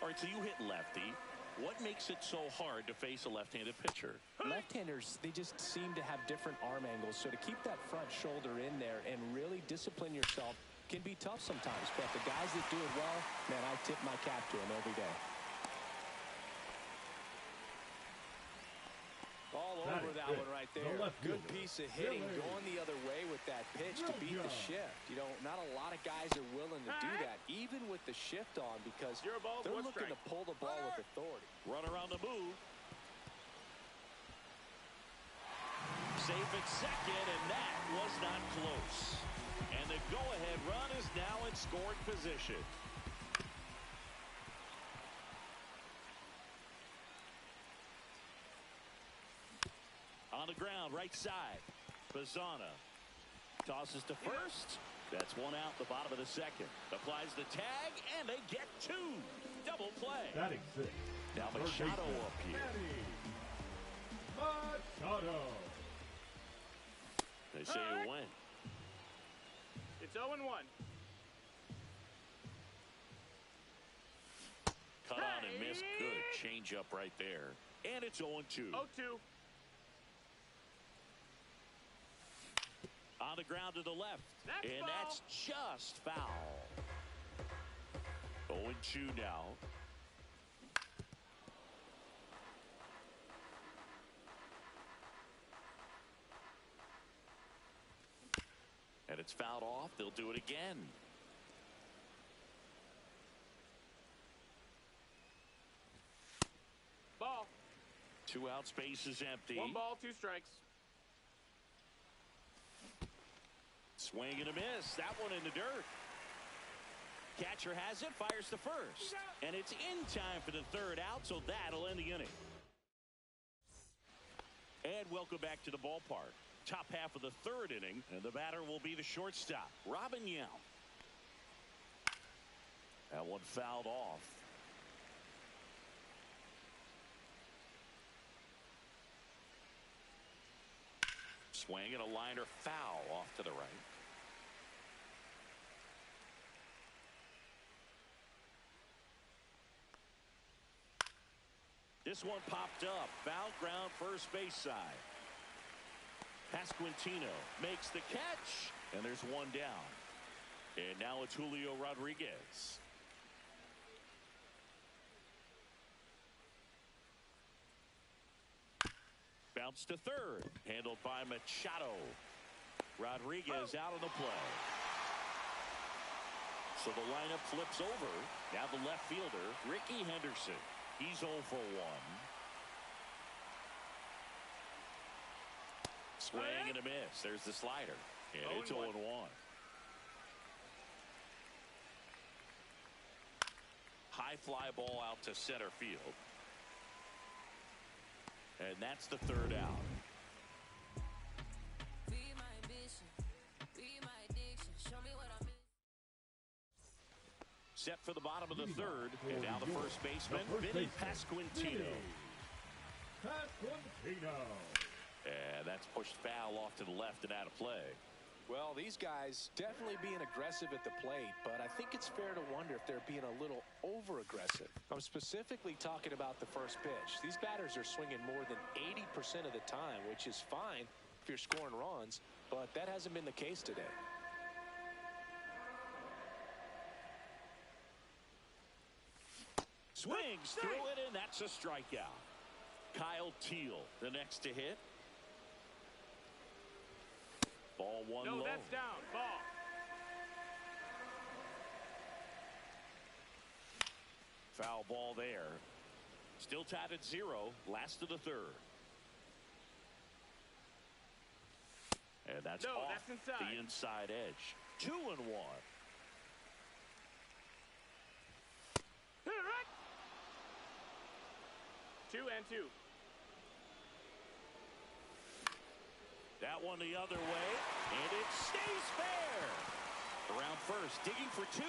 All right, so you hit lefty. What makes it so hard to face a left-handed pitcher? Left-handers, they just seem to have different arm angles, so to keep that front shoulder in there and really discipline yourself can be tough sometimes. But the guys that do it well, man, I tip my cap to them every day. All over that one right there. Good piece of hitting, going the other way with that pitch to beat the shift. You know, not a lot of guys are willing to do that, even with the shift on, because they're looking to pull the ball with authority. Runner on the move. Safe at second, and that was not close. And the go-ahead run is now in scoring position. On the ground, right side. Bazzana tosses to first. That's 1 out, the bottom of the second. Applies the tag, and they get 2. Double play. Batting 6. Now Machado up here. Machado. They say you win. It's 0-1. Cut on and miss. Good change up right there. And it's 0-2. 0-2. On the ground to the left. And that's just foul. 0-2 now. And it's fouled off. They'll do it again. Ball. 2 out, space is empty. 1 ball, 2 strikes. Swing and a miss. That one in the dirt. Catcher has it, fires to first. And it's in time for the 3rd out, so that'll end the inning. And welcome back to the ballpark. Top half of the 3rd inning, and the batter will be the shortstop, Robin Yount. That one fouled off. Swing and a liner foul off to the right. This one popped up. Foul ground, first base side. Pasquantino makes the catch, and there's one down. And now it's Julio Rodriguez. Bounce to third. Handled by Machado. Rodriguez out of the play. So the lineup flips over. Now the left fielder, Ricky Henderson. He's 0 for 1. Swing and a miss. There's the slider. And it's 0 and 1. High fly ball out to center field. And that's the third out. Be my ambition, be my addiction. Show me what I'm in. Set for the bottom of the third. And now the first baseman, Vinny Pasquantino. And that's pushed foul off to the left and out of play. Well, these guys definitely being aggressive at the plate, but I think it's fair to wonder if they're being a little over-aggressive. I'm specifically talking about the first pitch. These batters are swinging more than 80% of the time, which is fine if you're scoring runs, but that hasn't been the case today. Swings through it, and that's a strikeout. Kyle Teal, the next to hit. Ball one low. No, that's down. Ball. Foul ball there. Still tied at 0. Last of the third. And that's off that's inside. the inside edge. 2 and 1. Hit it right. 2 and 2. That one the other way, and it stays fair. Around first, digging for 2.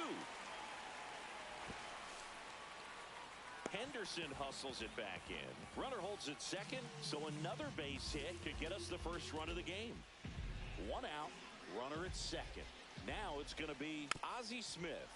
Henderson hustles it back in. Runner holds it second, so another base hit could get us the first run of the game. 1 out, runner at second. Now it's going to be Ozzie Smith.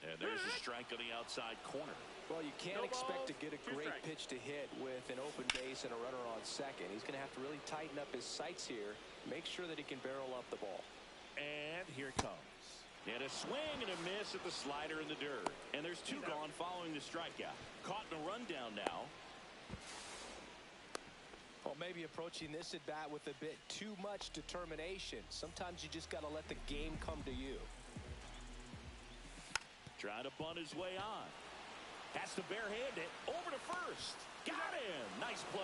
And there's a strike on the outside corner. Well, you can't expect to get a great pitch to hit with an open base and a runner on second. He's going to have to really tighten up his sights here, make sure that he can barrel up the ball. And here it comes. And a swing and a miss at the slider in the dirt. And there's 2 gone following the strikeout. Caught in a rundown now. Well, maybe approaching this at bat with a bit too much determination. Sometimes you just got to let the game come to you. Trying to bunt his way on. Has to barehand it. Over to first. Got him. Nice play.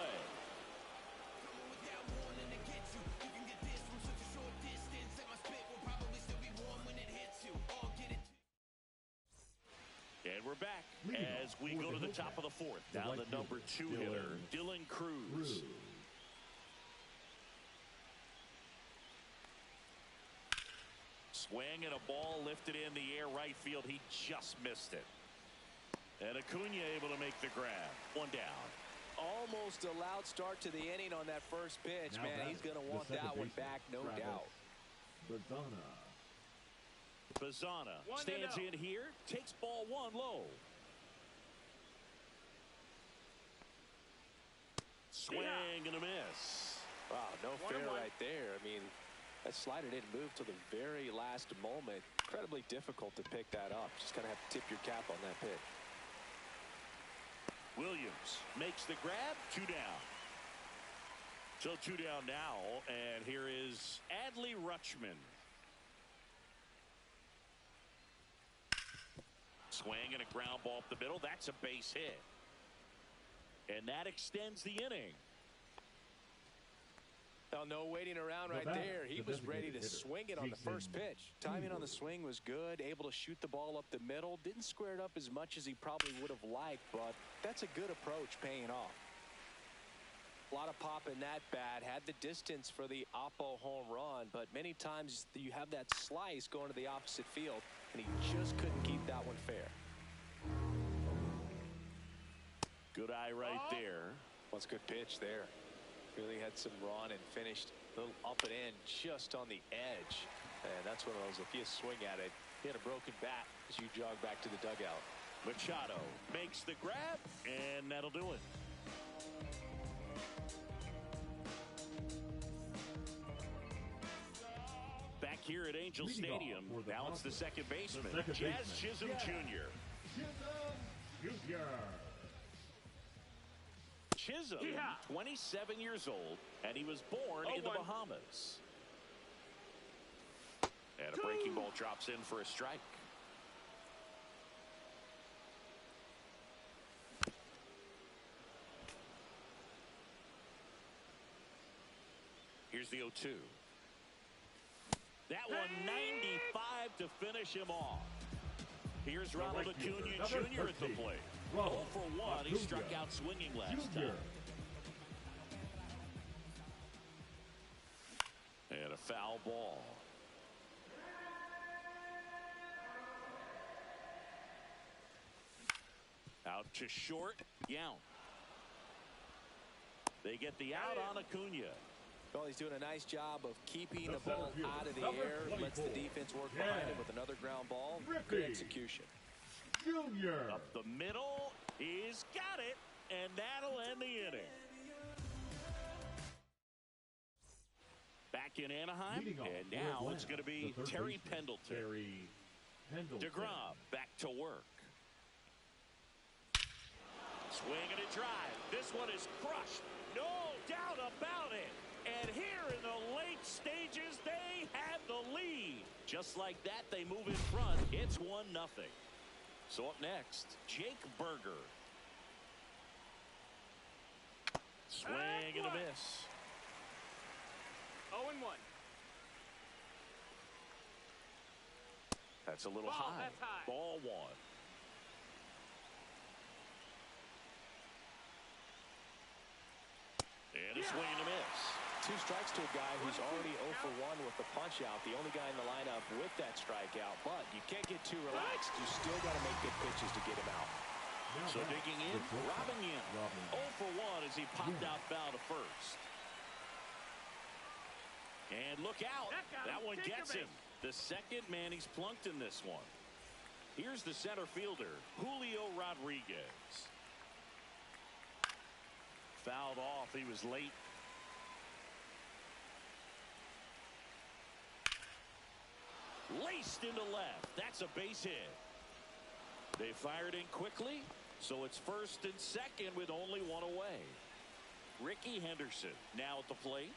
And we're back as we go to the top of the fourth. Now the number 2 hitter, Dylan Cruz. Swing and a ball lifted in the air right field. He just missed it. And Acuna able to make the grab. 1 down. Almost a loud start to the inning on that first pitch. Now man, he's going to want that one back, no doubt. Bazana stands in here, takes ball 1 low. Swing and a miss. Wow, no fair right there. I mean, that slider didn't move till the very last moment. Incredibly difficult to pick that up. Just going to have to tip your cap on that pitch. Williams makes the grab. 2 down. So 2 down now, and here is Adley Rutschman. Swing and a ground ball up the middle. That's a base hit. And that extends the inning. Well, no waiting around right there. He was ready to swing it on the first pitch. Timing on the swing was good, able to shoot the ball up the middle. Didn't square it up as much as he probably would have liked, but that's a good approach paying off. A lot of pop in that bat. Had the distance for the Oppo home run, but many times you have that slice going to the opposite field, and he just couldn't keep that one fair. Good eye right there. What's good pitch there. Really had some run and finished a little up and in just on the edge. And that's one of those, if you swing at it, hit a broken bat as you jog back to the dugout. Machado makes the grab, and that'll do it. Back here at Angel Stadium, now it's the second baseman, Jazz Chisholm Jr. Chisholm, 27 years old, and he was born in the Bahamas. And a breaking ball drops in for a strike. Here's the 0-2. That one 95 to finish him off. Here's Ronald Acuna Jr. at the plate. 0 for 1. He struck out swinging last time. And a foul ball. Out to short. Yount. They get the out on Acuna. Well, he's doing a nice job of keeping the ball out of the air. Lets the defense work behind him with another ground ball. Good execution. Up the middle. He's got it. And that'll end the inning. Back in Anaheim. And now it's going to be Terry Pendleton. DeGrom back to work. Swing and a drive. This one is crushed. No doubt about it. And here in the late stages, they have the lead. Just like that, they move in front. It's 1-0. So up next, Jake Berger. Swing and a miss. 0-1. That's a little high. That's high. Ball 1. And a swing and a miss. 2 strikes to a guy who's already 0 for 1 with the punch out. The only guy in the lineup with that strikeout. But you can't get too relaxed. You still got to make good pitches to get him out. So digging in, Robin Yount. 0 for 1 as he popped out foul to first. And look out. That one gets him. The second man he's plunked in this one. Here's the center fielder, Julio Rodriguez. Fouled off. He was late. Laced into left. That's a base hit. They fired in quickly, so it's first and second with only 1 away. Ricky Henderson now at the plate.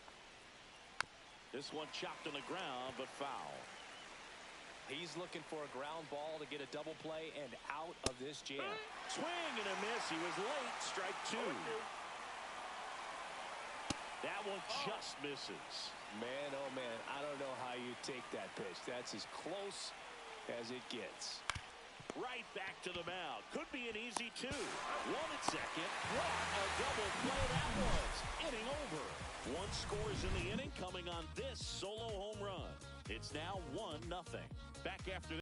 This one chopped on the ground, but foul. He's looking for a ground ball to get a double play and out of this jam. Swing and a miss. He was late. Strike 2. That one just misses. Man, oh man, I don't know how you take that pitch. That's as close as it gets. Right back to the mound. Could be an easy 2. 1 at second. What a double play that was. Inning over. 1 scores in the inning coming on this solo home run. It's now 1-0. Back after